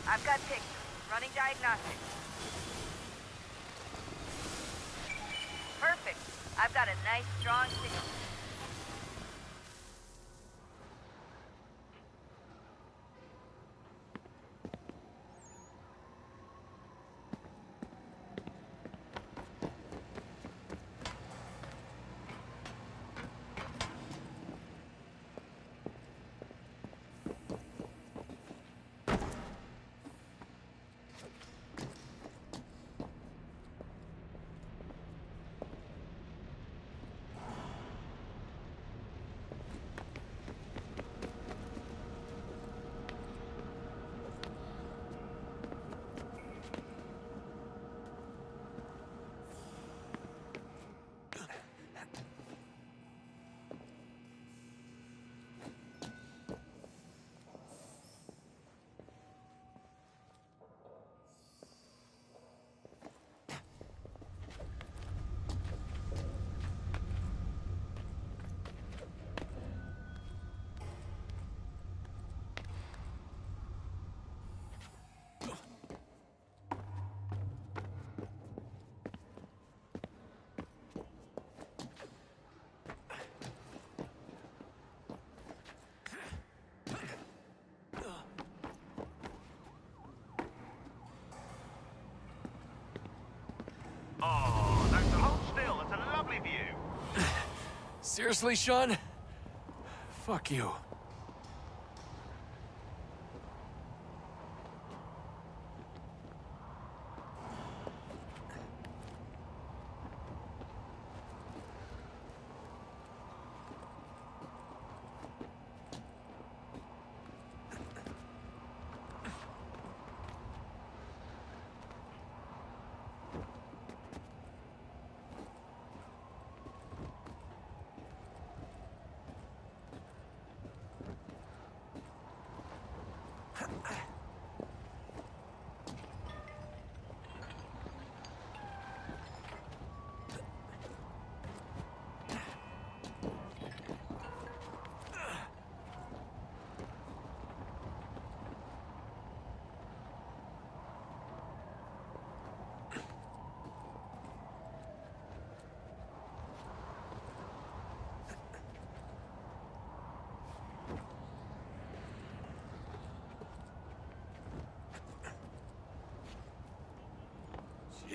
I've got pictures. Running diagnostics. Perfect. I've got a nice, strong signal. Oh, don't hold still. It's a lovely view. Seriously, Sean? Fuck you.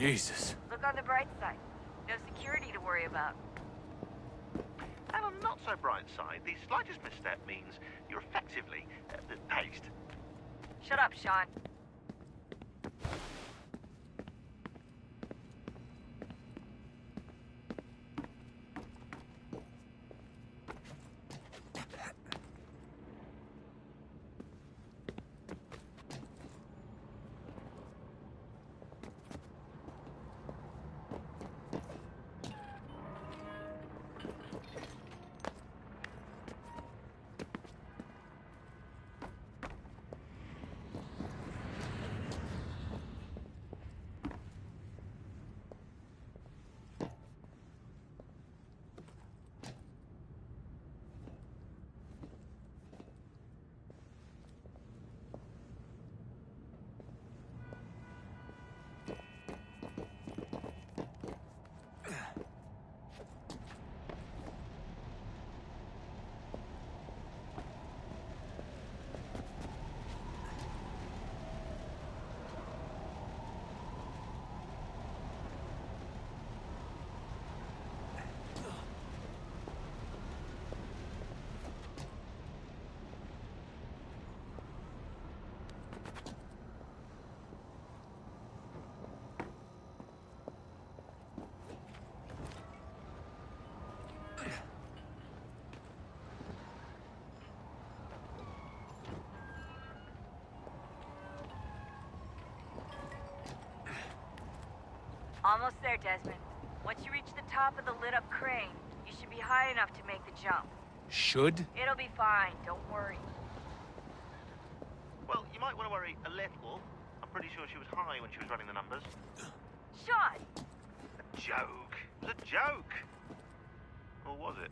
Jesus. Look on the bright side. No security to worry about. And on the not so bright side, the slightest misstep means you're effectively paced. Shut up, Sean. Almost there, Desmond. Once you reach the top of the lit-up crane, you should be high enough to make the jump. Should? It'll be fine, don't worry. Well, you might want to worry a little. I'm pretty sure she was high when she was running the numbers. Sean! A joke. It was a joke. Or was it?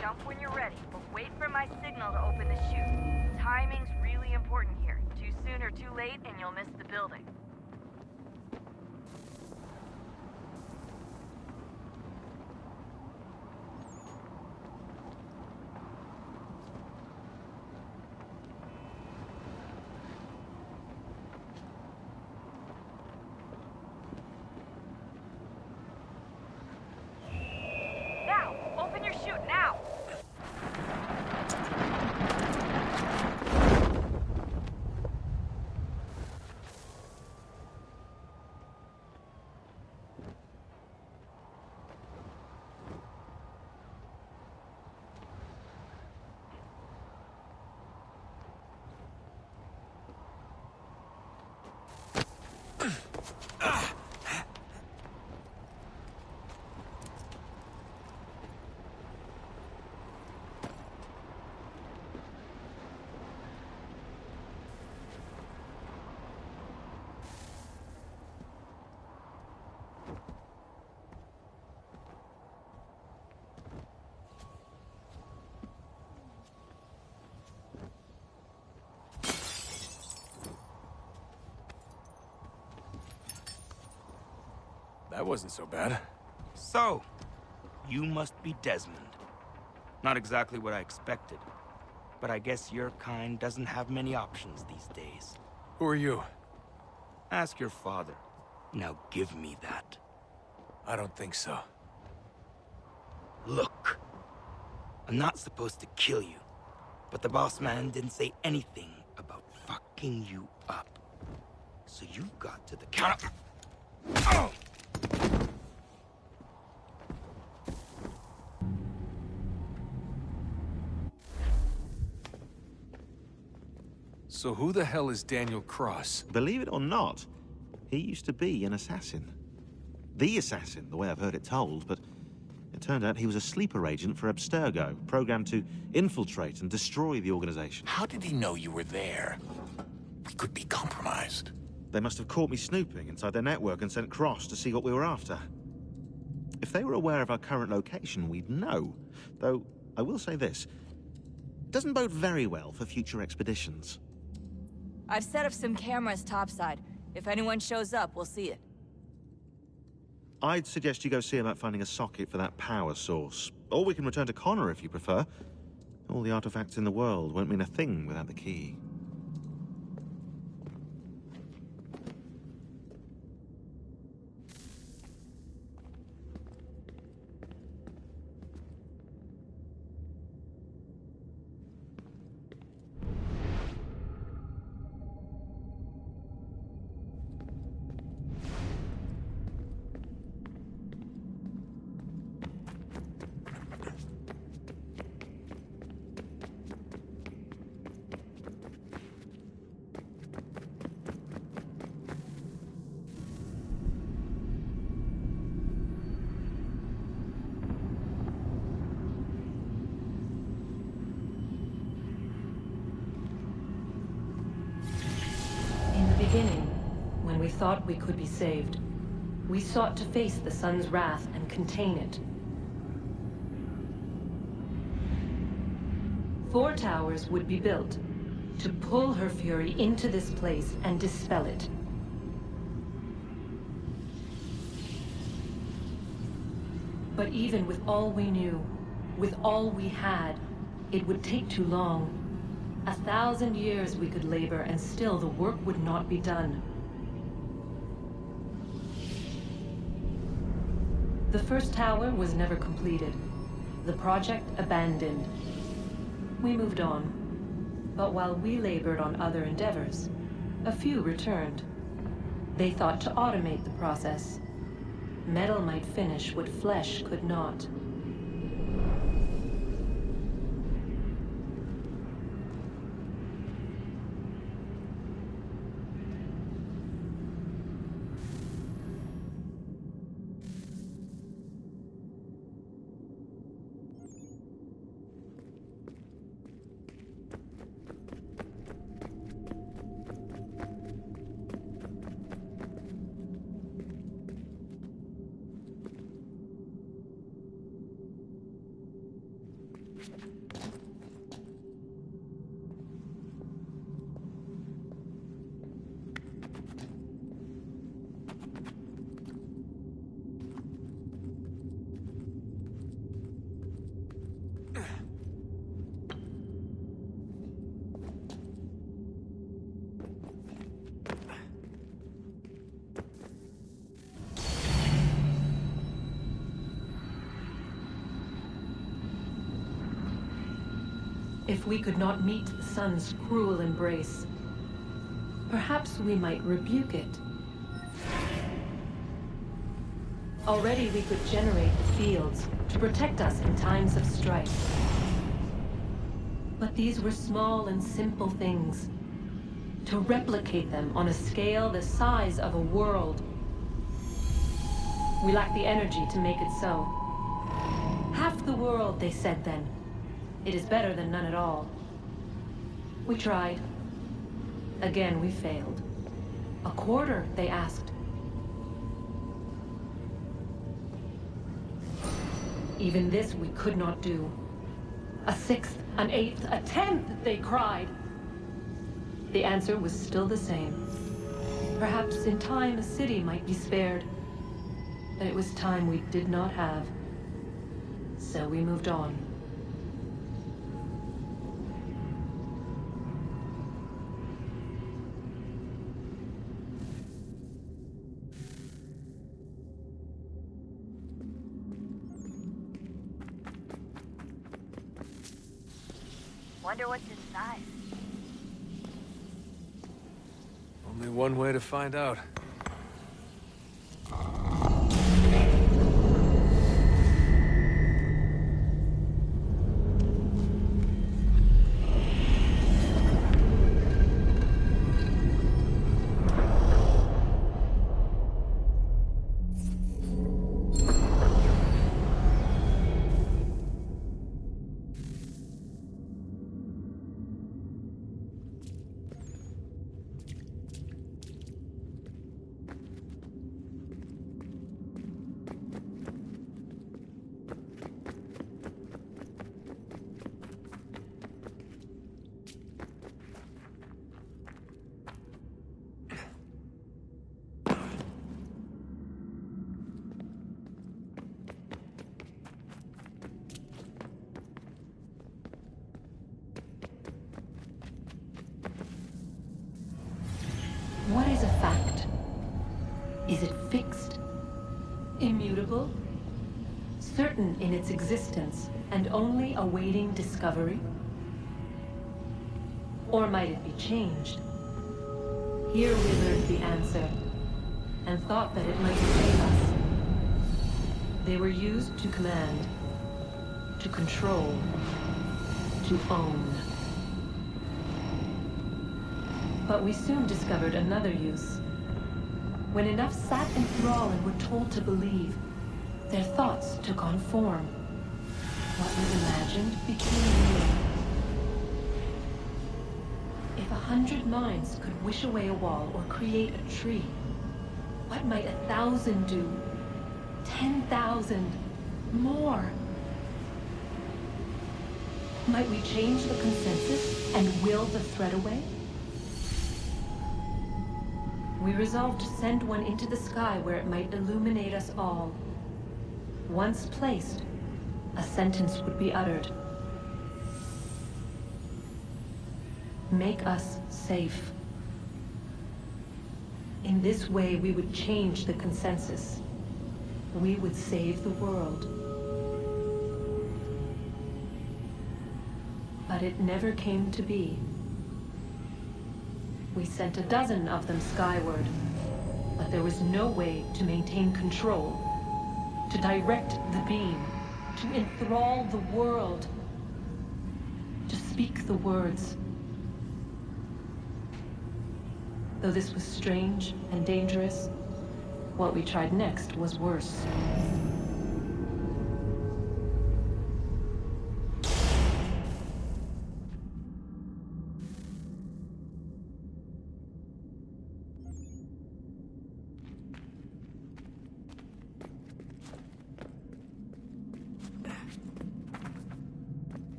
Jump when you're ready, but wait for my signal to open the chute. Timing's really important here. Too soon or too late, and you'll miss the building. Now! Open your chute, now! That wasn't so bad. So, you must be Desmond. Not exactly what I expected. But I guess your kind doesn't have many options these days. Who are you? Ask your father. Now give me that. I don't think so. Look. I'm not supposed to kill you. But the boss man didn't say anything about fucking you up. So you've got to the counter. Oh! So who the hell is Daniel Cross? Believe it or not, he used to be an assassin. The assassin, the way I've heard it told, but it turned out he was a sleeper agent for Abstergo, programmed to infiltrate and destroy the organization. How did he know you were there? We could be compromised. They must have caught me snooping inside their network and sent Cross to see what we were after. If they were aware of our current location, we'd know. Though, I will say this. It doesn't bode very well for future expeditions. I've set up some cameras topside. If anyone shows up, we'll see it. I'd suggest you go see about finding a socket for that power source. Or we can return to Connor if you prefer. All the artifacts in the world won't mean a thing without the key. Beginning, when we thought we could be saved, we sought to face the sun's wrath and contain it. 4 towers would be built to pull her fury into this place and dispel it. But even with all we knew, with all we had, it would take too long. 1,000 years we could labor, and still the work would not be done. The first tower was never completed. The project abandoned. We moved on. But while we labored on other endeavors, a few returned. They thought to automate the process. Metal might finish what flesh could not. If we could not meet the sun's cruel embrace, perhaps we might rebuke it. Already we could generate the fields to protect us in times of strife. But these were small and simple things. To replicate them on a scale the size of a world, we lack the energy to make it so. Half the world, they said then. It is better than none at all. We tried. Again, we failed. A quarter, they asked. Even this we could not do. A sixth, an eighth, a tenth, they cried. The answer was still the same. Perhaps in time a city might be spared. But it was time we did not have. So we moved on. Wonder what's inside. Only one way to find out. What is a fact? Is it fixed? Immutable? Certain in its existence and only awaiting discovery? Or might it be changed? Here we learned the answer, and thought that it might save us. They were used to command, to control, to own. But we soon discovered another use. When enough sat in thrall and were told to believe, their thoughts took on form. What was imagined became real. If 100 minds could wish away a wall or create a tree, what might 1,000 do? 10,000? More? Might we change the consensus and will the thread away? We resolved to send one into the sky where it might illuminate us all. once placed, a sentence would be uttered. Make us safe. In this way, we would change the consensus. We would save the world. But it never came to be. We sent a dozen of them skyward, but there was no way to maintain control, to direct the beam, to enthrall the world, to speak the words. Though this was strange and dangerous, what we tried next was worse.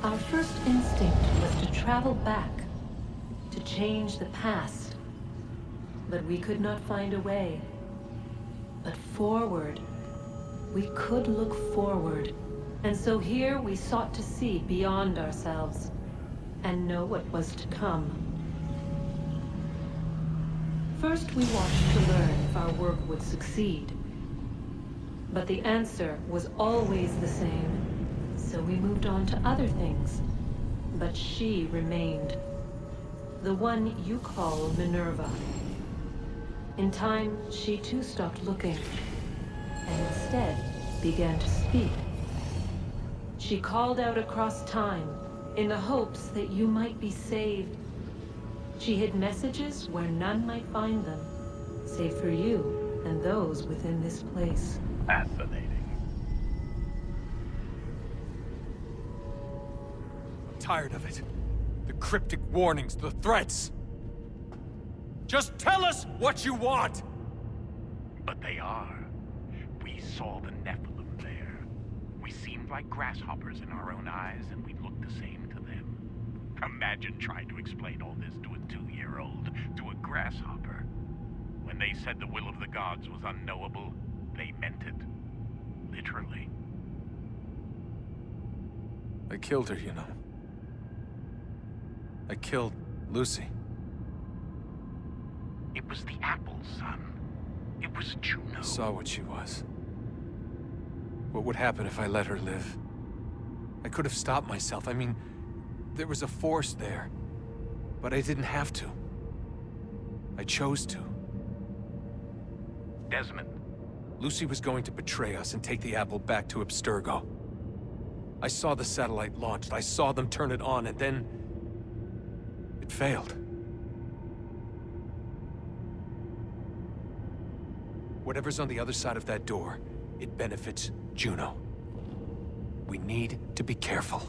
Our first instinct was to travel back, to change the past. But we could not find a way. But forward, we could look forward. And so here we sought to see beyond ourselves and know what was to come. First, we watched to learn if our work would succeed. But the answer was always the same. So we moved on to other things. But she remained. The one you call Minerva. In time, she too stopped looking, and instead began to speak. She called out across time, in the hopes that you might be saved. She hid messages where none might find them, save for you and those within this place. Fascinating. Tired of it. The cryptic warnings, the threats. Just tell us what you want! But they are. We saw the Nephilim there. We seemed like grasshoppers in our own eyes, and we looked the same to them. Imagine trying to explain all this to a 2-year-old, to a grasshopper. When they said the will of the gods was unknowable, they meant it. Literally. I killed her, you know. I killed Lucy. It was the apple, son. It was Juno. I saw what she was. What would happen if I let her live? I could have stopped myself. I mean, there was a force there. But I didn't have to. I chose to. Desmond. Lucy was going to betray us and take the apple back to Abstergo. I saw the satellite launched. I saw them turn it on, and then it failed. Whatever's on the other side of that door, it benefits Juno. We need to be careful.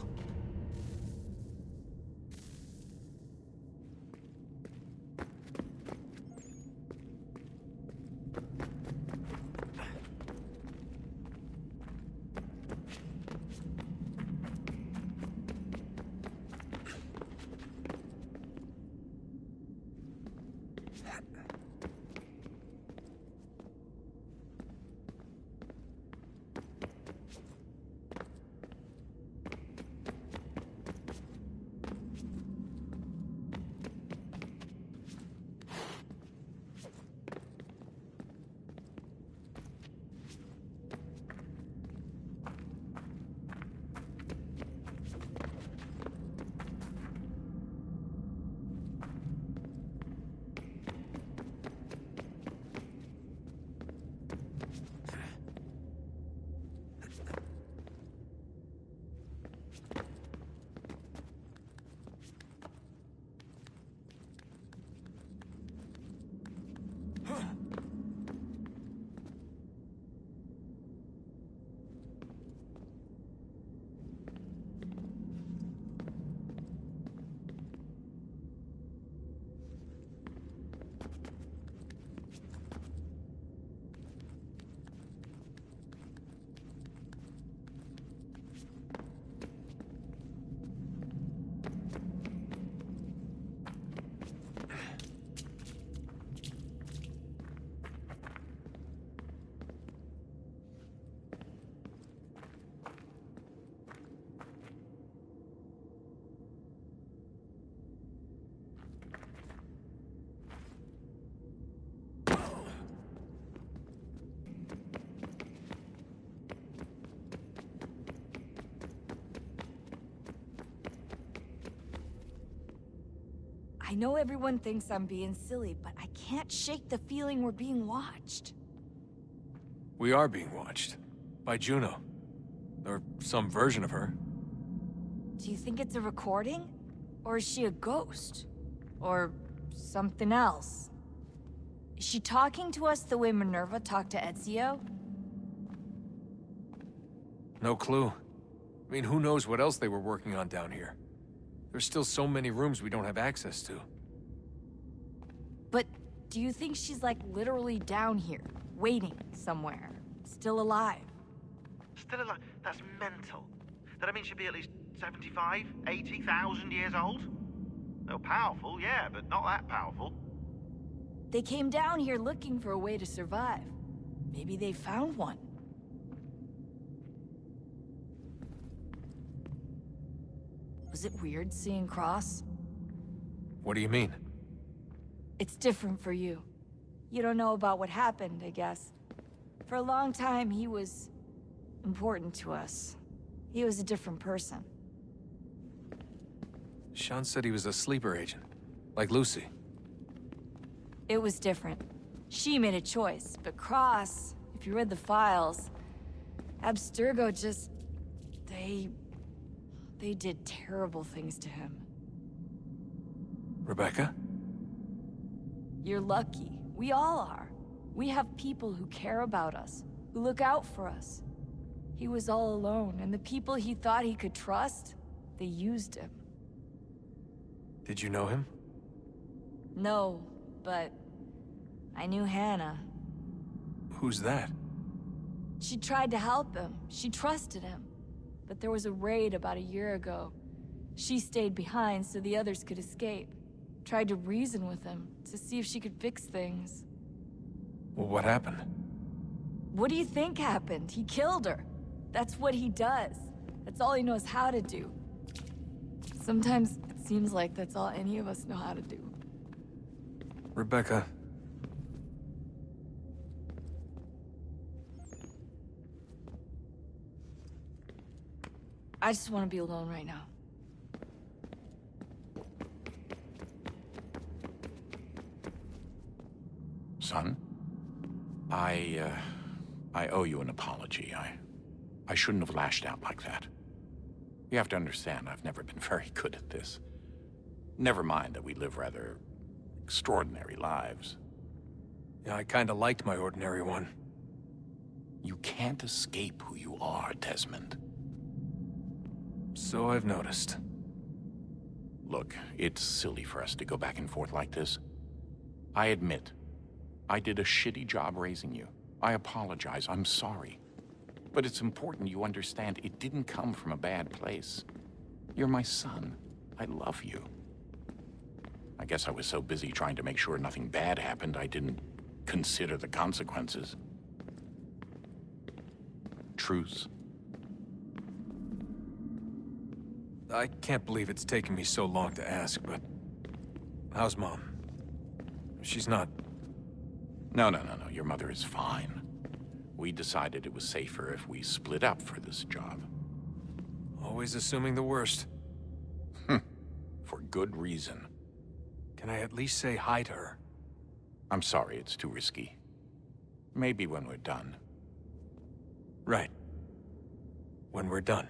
I know everyone thinks I'm being silly, but I can't shake the feeling we're being watched. We are being watched. By Juno. Or some version of her. Do you think it's a recording? Or is she a ghost? Or something else? Is she talking to us the way Minerva talked to Ezio? No clue. I mean, who knows what else they were working on down here? There's still so many rooms we don't have access to. But do you think she's like literally down here, waiting somewhere, still alive? Still alive? That's mental. That I mean she'd be at least 75, 80,000 years old? Oh, powerful, yeah, but not that powerful. They came down here looking for a way to survive. Maybe they found one. Was it weird seeing Cross? What do you mean? It's different for you. You don't know about what happened, I guess. For a long time, he was important to us. He was a different person. Sean said he was a sleeper agent. Like Lucy. It was different. She made a choice, but Cross, if you read the files, Abstergo just... They did terrible things to him. Rebecca? You're lucky. We all are. We have people who care about us, who look out for us. He was all alone, and the people he thought he could trust, they used him. Did you know him? No, but I knew Hannah. Who's that? She tried to help him. She trusted him. But there was a raid about a year ago. She stayed behind so the others could escape. Tried to reason with him, to see if she could fix things. Well, what happened? What do you think happened? He killed her. That's what he does. That's all he knows how to do. Sometimes it seems like that's all any of us know how to do. Rebecca. I just want to be alone right now. Son, I owe you an apology. I shouldn't have lashed out like that. You have to understand, I've never been very good at this. Never mind that we live rather extraordinary lives. Yeah, I kinda liked my ordinary one. You can't escape who you are, Desmond. So I've noticed. Look, it's silly for us to go back and forth like this. I admit, I did a shitty job raising you. I apologize, I'm sorry. But it's important you understand it didn't come from a bad place. You're my son. I love you. I guess I was so busy trying to make sure nothing bad happened, I didn't consider the consequences. Truce. I can't believe it's taken me so long to ask, but... how's Mom? She's not... No. Your mother is fine. We decided it was safer if we split up for this job. Always assuming the worst. For good reason. Can I at least say hi to her? I'm sorry, it's too risky. Maybe when we're done. Right. When we're done.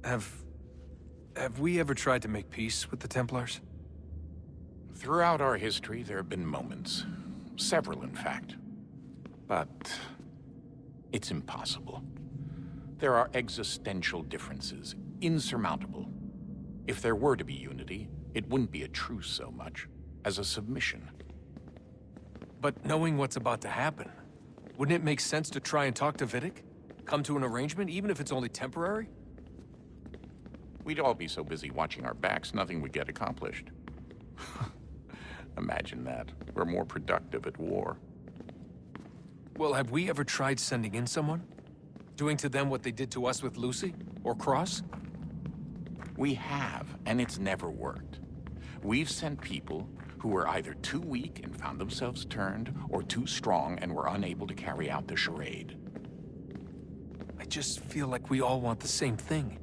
Have we ever tried to make peace with the Templars? Throughout our history, there have been moments. Several, in fact. But... it's impossible. There are existential differences, insurmountable. If there were to be unity, it wouldn't be a truce so much as a submission. But knowing what's about to happen, wouldn't it make sense to try and talk to Vidic? Come to an arrangement, even if it's only temporary? We'd all be so busy watching our backs, nothing would get accomplished. Imagine that. We're more productive at war. Well, have we ever tried sending in someone? Doing to them what they did to us with Lucy? Or Cross? We have, and it's never worked. We've sent people who were either too weak and found themselves turned, or too strong and were unable to carry out the charade. I just feel like we all want the same thing.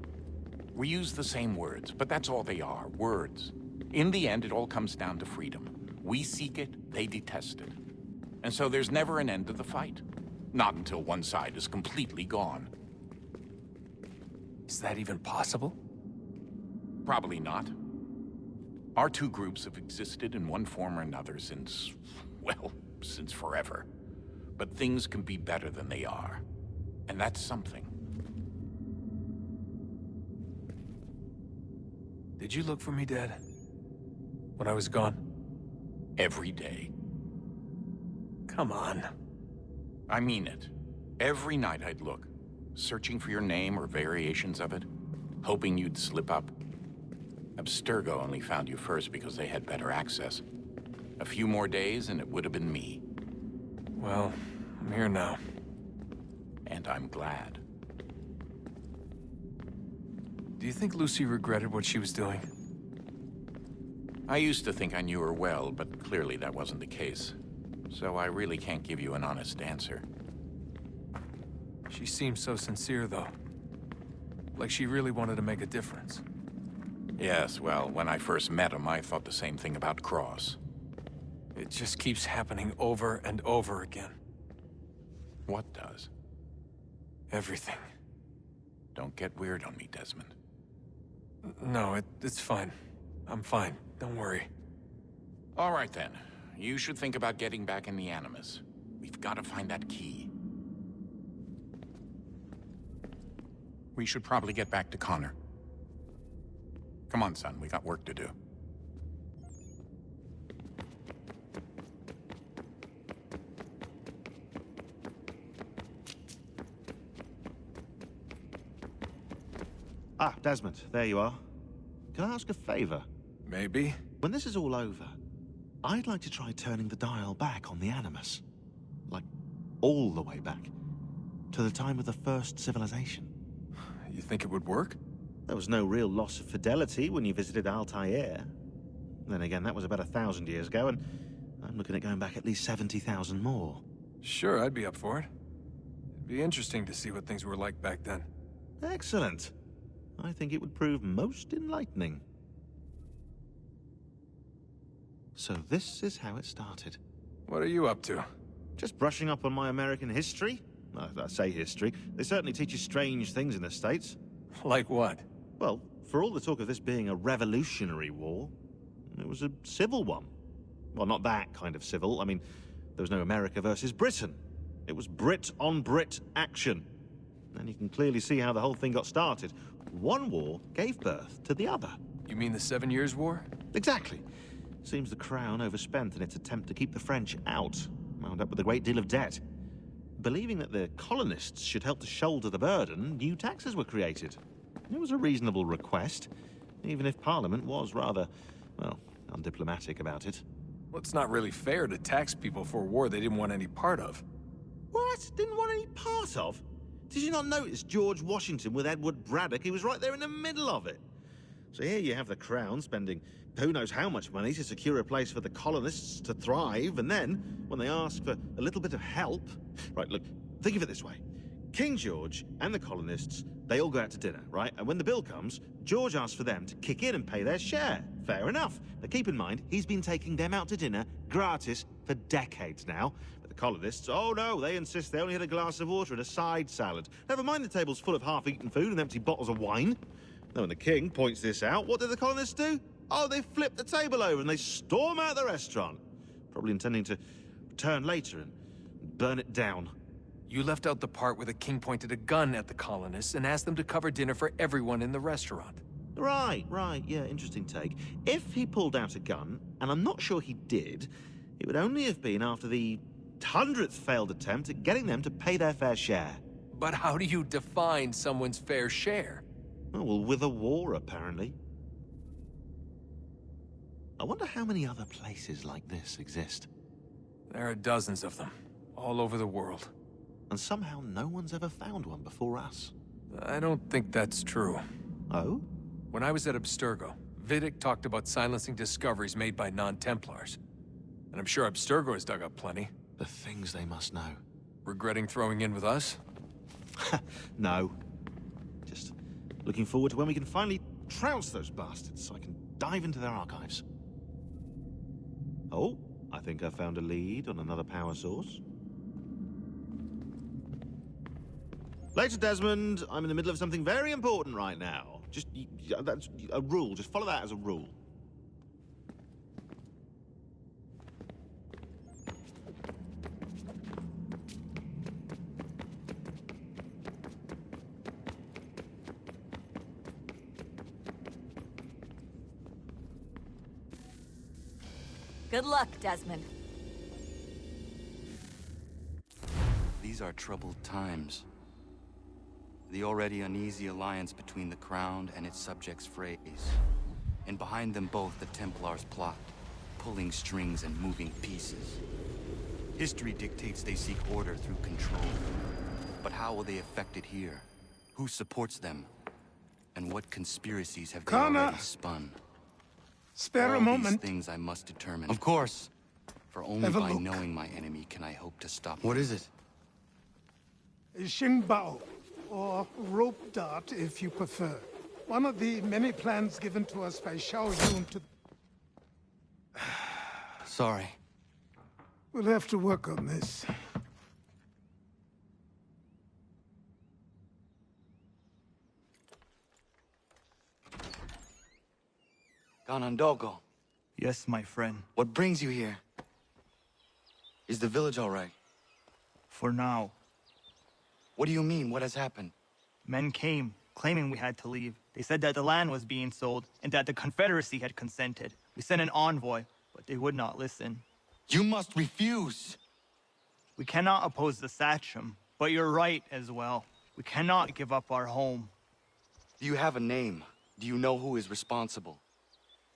We use the same words, but that's all they are, words. In the end, it all comes down to freedom. We seek it, they detest it. And so there's never an end to the fight. Not until one side is completely gone. Is that even possible? Probably not. Our two groups have existed in one form or another since, well, since forever. But things can be better than they are. And that's something. Did you look for me, Dad? When I was gone? Every day. Come on. I mean it. Every night I'd look, searching for your name or variations of it, hoping you'd slip up. Abstergo only found you first because they had better access. A few more days and it would have been me. Well, I'm here now. And I'm glad. Do you think Lucy regretted what she was doing? I used to think I knew her well, but clearly that wasn't the case. So I really can't give you an honest answer. She seemed so sincere, though. Like she really wanted to make a difference. Yes, well, when I first met him, I thought the same thing about Cross. It just keeps happening over and over again. What does? Everything. Don't get weird on me, Desmond. No, it's fine. I'm fine. Don't worry. All right, then. You should think about getting back in the Animus. We've got to find that key. We should probably get back to Connor. Come on, son. We got work to do. Ah, Desmond, there you are. Can I ask a favor? Maybe. When this is all over, I'd like to try turning the dial back on the Animus. Like, all the way back. To the time of the first civilization. You think it would work? There was no real loss of fidelity when you visited Altair. Then again, that was about 1,000 years ago, and I'm looking at going back at least 70,000 more. Sure, I'd be up for it. It'd be interesting to see what things were like back then. Excellent. I think it would prove most enlightening. So this is how it started. What are you up to? Just brushing up on my American history. I say history. They certainly teach you strange things in the States. Like what? Well, for all the talk of this being a revolutionary war, it was a civil one. Well, not that kind of civil. I mean, there was no America versus Britain. It was Brit on Brit action. And you can clearly see how the whole thing got started. One war gave birth to the other. You mean the 7 Years' War? Exactly. Seems the Crown overspent in its attempt to keep the French out, wound up with a great deal of debt. Believing that the colonists should help to shoulder the burden, new taxes were created. It was a reasonable request, even if Parliament was rather, well, undiplomatic about it. Well, it's not really fair to tax people for a war they didn't want any part of. What? Didn't want any part of? Did you not notice George Washington with Edward Braddock? He was right there in the middle of it. So here you have the Crown spending who knows how much money to secure a place for the colonists to thrive, and then, when they ask for a little bit of help... Right, look, think of it this way. King George and the colonists, they all go out to dinner, right? And when the bill comes, George asks for them to kick in and pay their share. Fair enough. But keep in mind, he's been taking them out to dinner gratis for decades now. But the colonists, oh no, they insist they only had a glass of water and a side salad. Never mind the table's full of half-eaten food and empty bottles of wine. Now, when the king points this out, what do the colonists do? Oh, they flip the table over and they storm out the restaurant. Probably intending to return later and burn it down. You left out the part where the king pointed a gun at the colonists and asked them to cover dinner for everyone in the restaurant. Right, yeah, interesting take. If he pulled out a gun, and I'm not sure he did, it would only have been after the 100th failed attempt at getting them to pay their fair share. But how do you define someone's fair share? Oh, well, with a war, apparently. I wonder how many other places like this exist. There are dozens of them, all over the world. And somehow no one's ever found one before us. I don't think that's true. Oh? When I was at Abstergo, Vidic talked about silencing discoveries made by non-Templars. And I'm sure Abstergo has dug up plenty. The things they must know. Regretting throwing in with us? No. Just looking forward to when we can finally trounce those bastards so I can dive into their archives. Oh, I think I found a lead on another power source. Later, Desmond. I'm in the middle of something very important right now. Just, that's a rule. Just follow that as a rule. Good luck, Desmond. These are troubled times. The already uneasy alliance between the Crown and its subjects frays. And behind them both the Templars plot, pulling strings and moving pieces. History dictates they seek order through control. But how will they affect it here? Who supports them? And what conspiracies have they already spun? Spare All a moment. These things I must determine. Of course. For only by knowing my enemy can I hope to stop them. What is it? A Xingbao, or rope dart if you prefer. One of the many plans given to us by Xiao Yun to... Sorry. We'll have to work on this. Ganondogo. Yes, my friend. What brings you here? Is the village all right? For now. What do you mean? What has happened? Men came, claiming we had to leave. They said that the land was being sold, and that the Confederacy had consented. We sent an envoy, but they would not listen. You must refuse! We cannot oppose the Sachem, but you're right as well. We cannot give up our home. Do you have a name? Do you know who is responsible?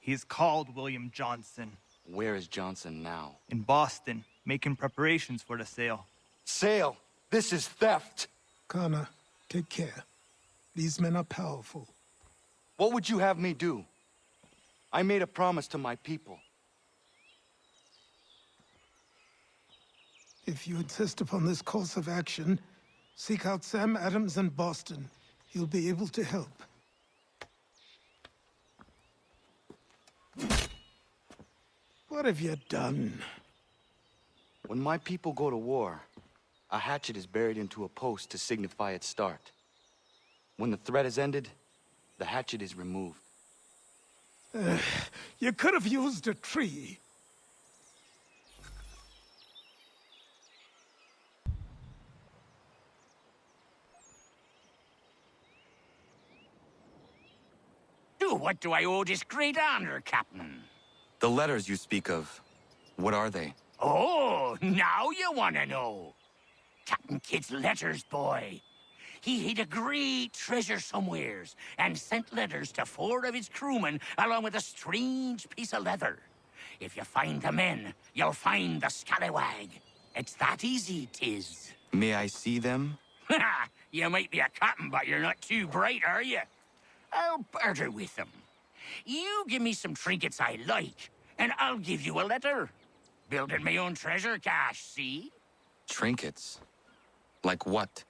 He's called William Johnson. Where is Johnson now? In Boston, making preparations for the sale. Sale? This is theft! Kana, take care. These men are powerful. What would you have me do? I made a promise to my people. If you insist upon this course of action, seek out Sam Adams in Boston. He'll be able to help. What have you done? When my people go to war, a hatchet is buried into a post to signify its start. When the threat is ended, the hatchet is removed. You could have used a tree. What do I owe this great honor, Captain? The letters you speak of, what are they? Oh, now you want to know. Captain Kidd's letters, boy. He hid a great treasure somewheres and sent letters to 4 of his crewmen along with a strange piece of leather. If you find the men, you'll find the scallywag. It's that easy, 'tis. May I see them? You might be a captain, but you're not too bright, are you? I'll barter with them. You give me some trinkets I like, and I'll give you a letter. Building my own treasure cache, see? Trinkets? Like what?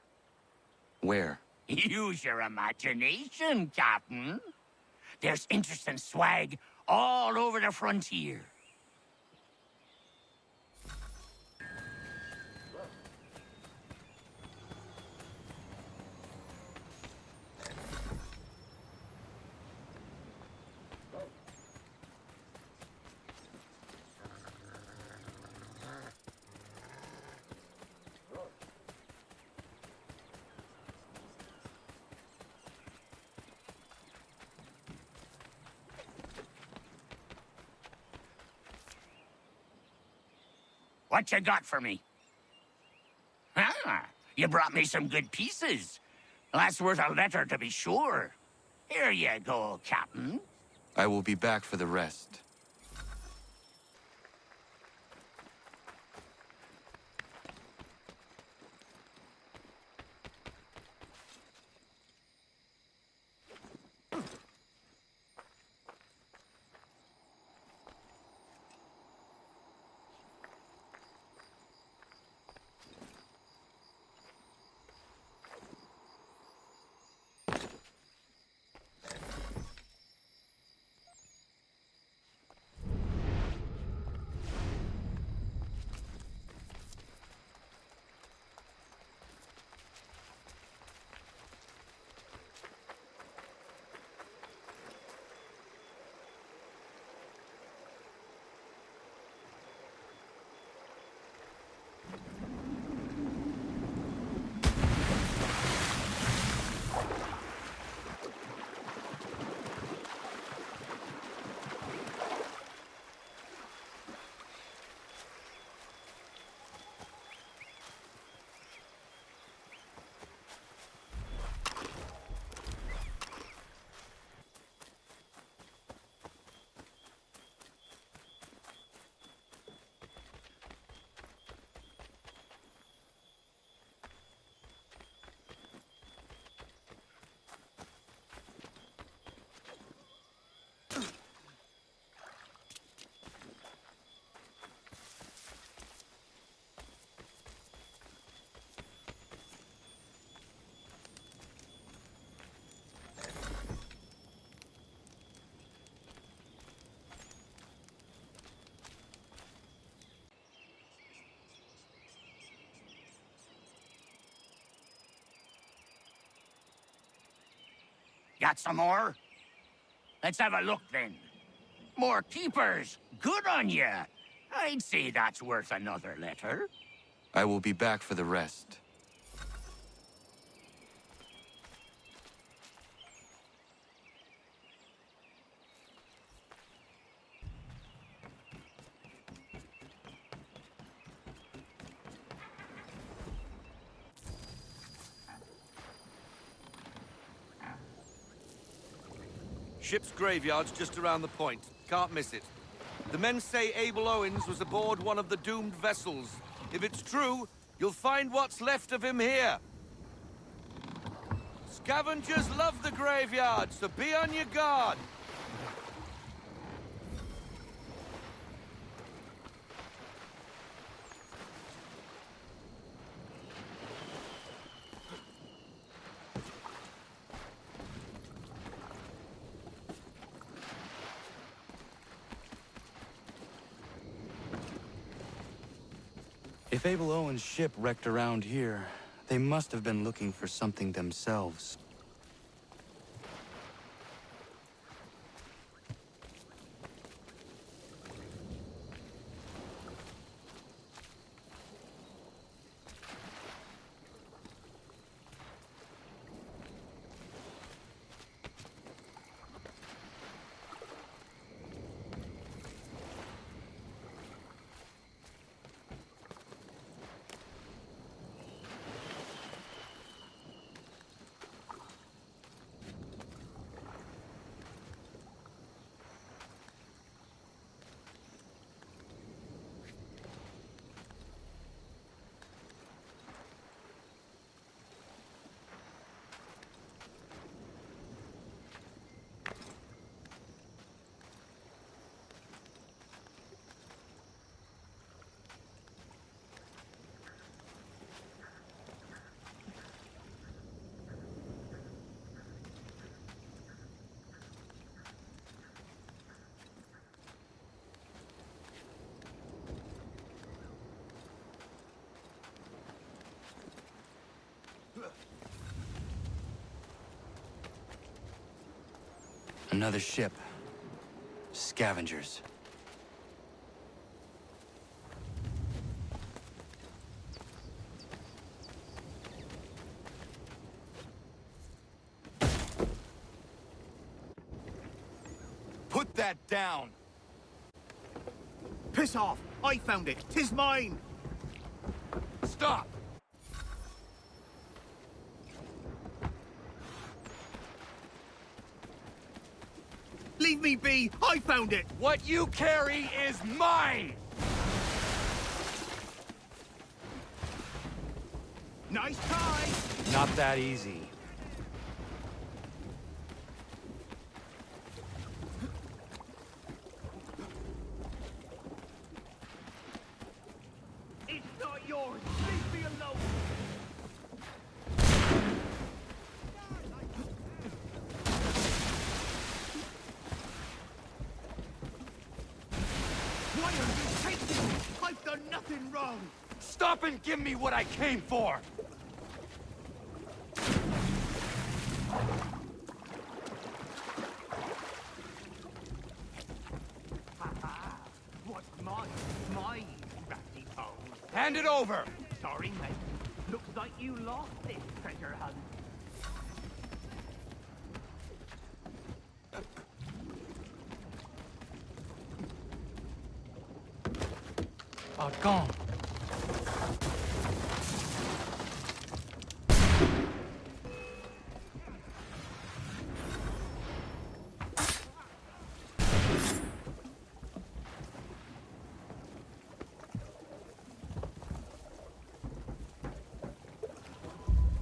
Where? Use your imagination, Captain. There's interesting swag all over the frontier. What you got for me? Ah, you brought me some good pieces. That's worth a letter to be sure. Here you go, Captain. I will be back for the rest. Got some more? Let's have a look then. More keepers. Good on ya. I'd say that's worth another letter. I will be back for the rest. Ship's graveyard's just around the point. Can't miss it. The men say Abel Owens was aboard one of the doomed vessels. If it's true, you'll find what's left of him here. Scavengers love the graveyard, so be on your guard. If Abel Owens' ship wrecked around here, they must have been looking for something themselves. Another ship. Scavengers. Put that down! Piss off! I found it! 'Tis mine! Stop! Leave me be! I found it! What you carry is mine! Nice try! Not that easy. It's not yours! Leave me alone! Why are you taking me? I've done nothing wrong! Stop and give me what I came for! What's mine? Mine, ratty pole. Hand it over! Sorry, mate. Looks like you lost this treasure hunt. Gone.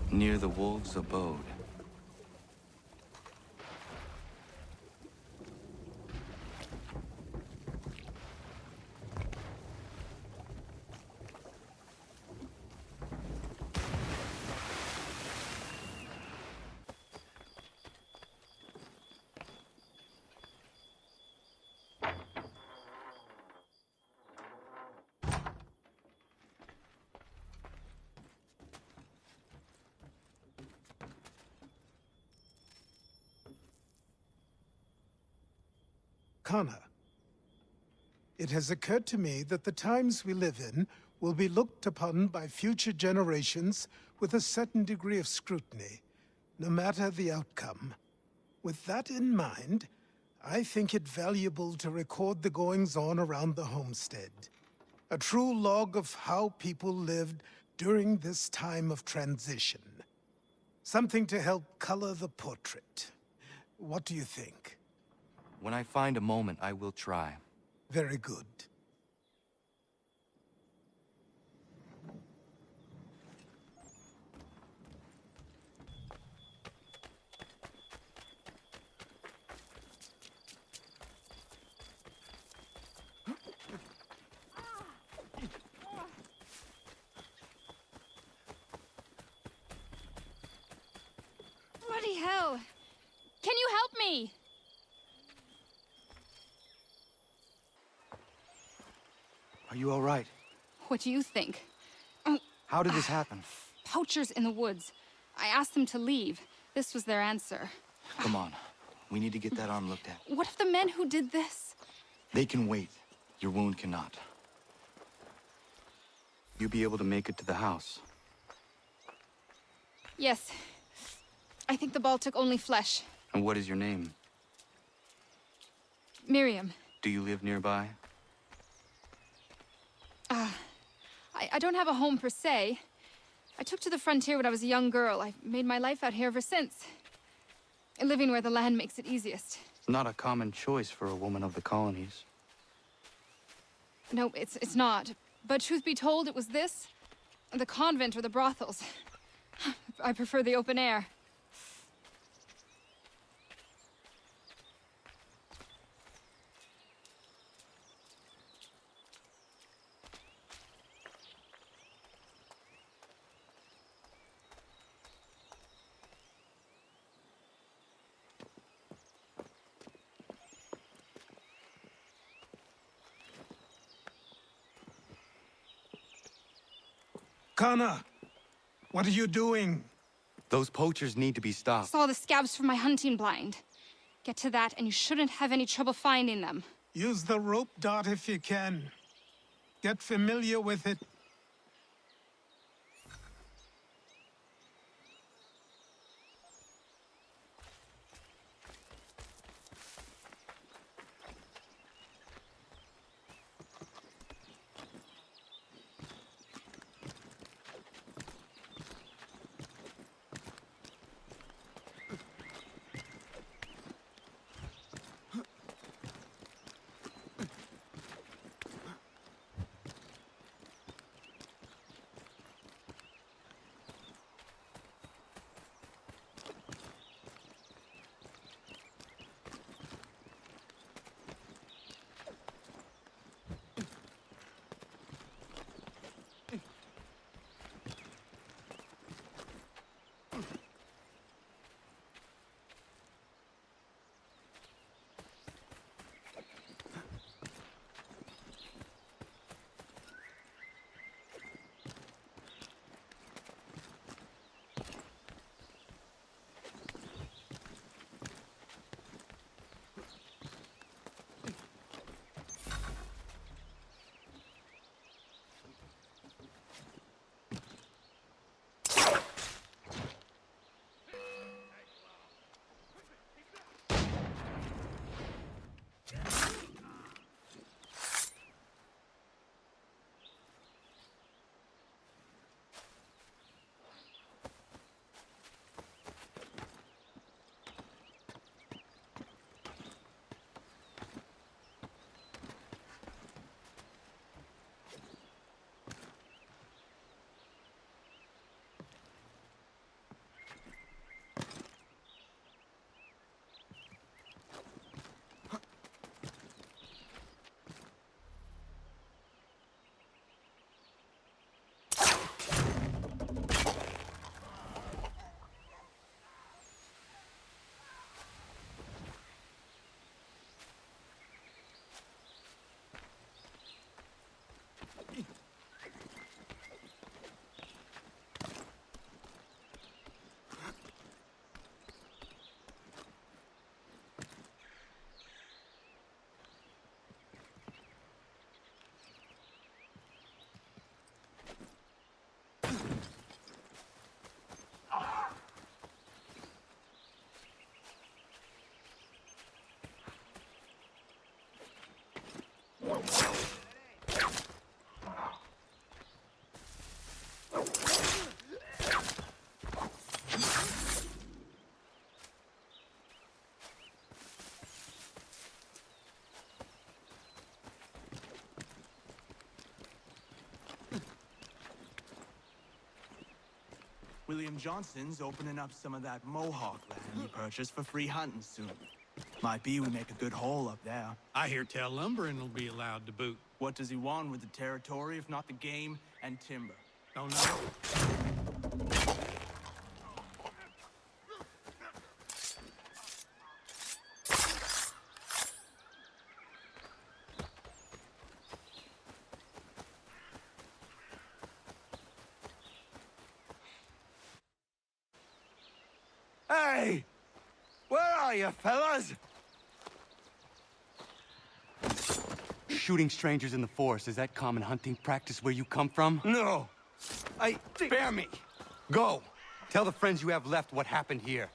Near the wolves' abode. Kana, it has occurred to me that the times we live in will be looked upon by future generations with a certain degree of scrutiny, no matter the outcome. With that in mind, I think it valuable to record the goings-on around the homestead. A true log of how people lived during this time of transition. Something to help color the portrait. What do you think? When I find a moment, I will try. Very good. Bloody hell! Can you help me? Are you all right? What do you think? How did this happen? Poachers in the woods. I asked them to leave. This was their answer. Come on. We need to get that arm looked at. What if the men who did this? They can wait. Your wound cannot. You'll be able to make it to the house. Yes. I think the ball took only flesh. And what is your name? Miriam. Do you live nearby? I don't have a home per se. I took to the frontier when I was a young girl. I've made my life out here ever since. Living where the land makes it easiest. Not a common choice for a woman of the colonies. No, it's not. But truth be told, it was this, the convent or the brothels. I prefer the open air. Kana, what are you doing? Those poachers need to be stopped. Saw the scabs from my hunting blind. Get to that, and you shouldn't have any trouble finding them. Use the rope dart if you can. Get familiar with it. William Johnson's opening up some of that Mohawk land he purchased for free hunting soon. Might be we make a good haul up there. I hear tell lumbering will be allowed to boot. What does he want with the territory if not the game and timber? Oh no. Hey! Where are you, fellas? Shooting strangers in the forest, is that common hunting practice where you come from? No. Spare me. Go! Tell the friends you have left what happened here.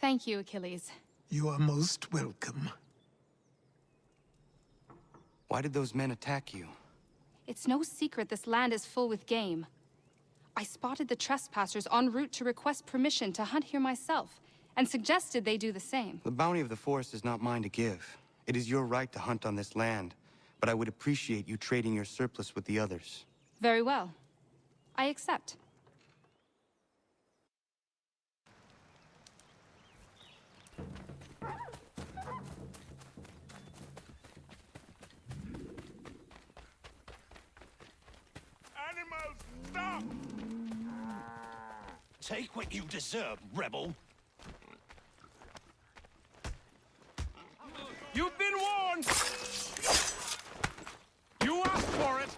Thank you, Achilles. You are most welcome. Why did those men attack you? It's no secret this land is full with game. I spotted the trespassers en route to request permission to hunt here myself, and suggested they do the same. The bounty of the forest is not mine to give. It is your right to hunt on this land, but I would appreciate you trading your surplus with the others. Very well. I accept. Stop! Take what you deserve, rebel. You've been warned! You asked for it!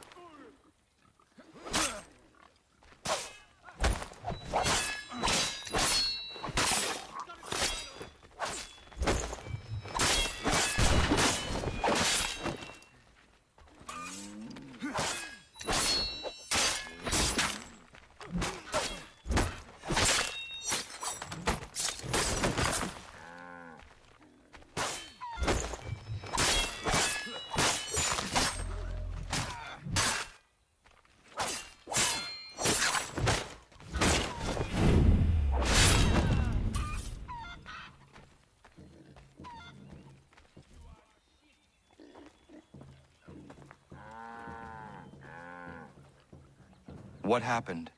What happened?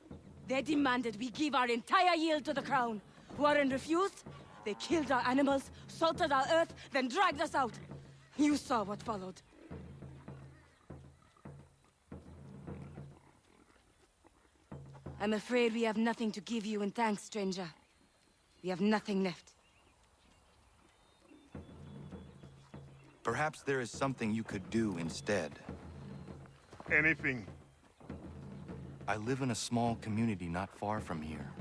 They demanded we give our entire yield to the crown. Warren refused. They killed our animals, salted our earth, then dragged us out. You saw what followed. I'm afraid we have nothing to give you in thanks, stranger. We have nothing left. Perhaps there is something you could do instead. Anything. I live in a small community not far from here.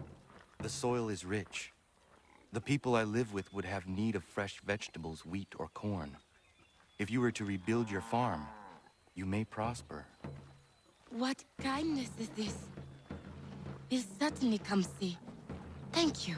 The soil is rich. The people I live with would have need of fresh vegetables, wheat, or corn. If you were to rebuild your farm, you may prosper. What kindness is this? We'll certainly come see. Thank you.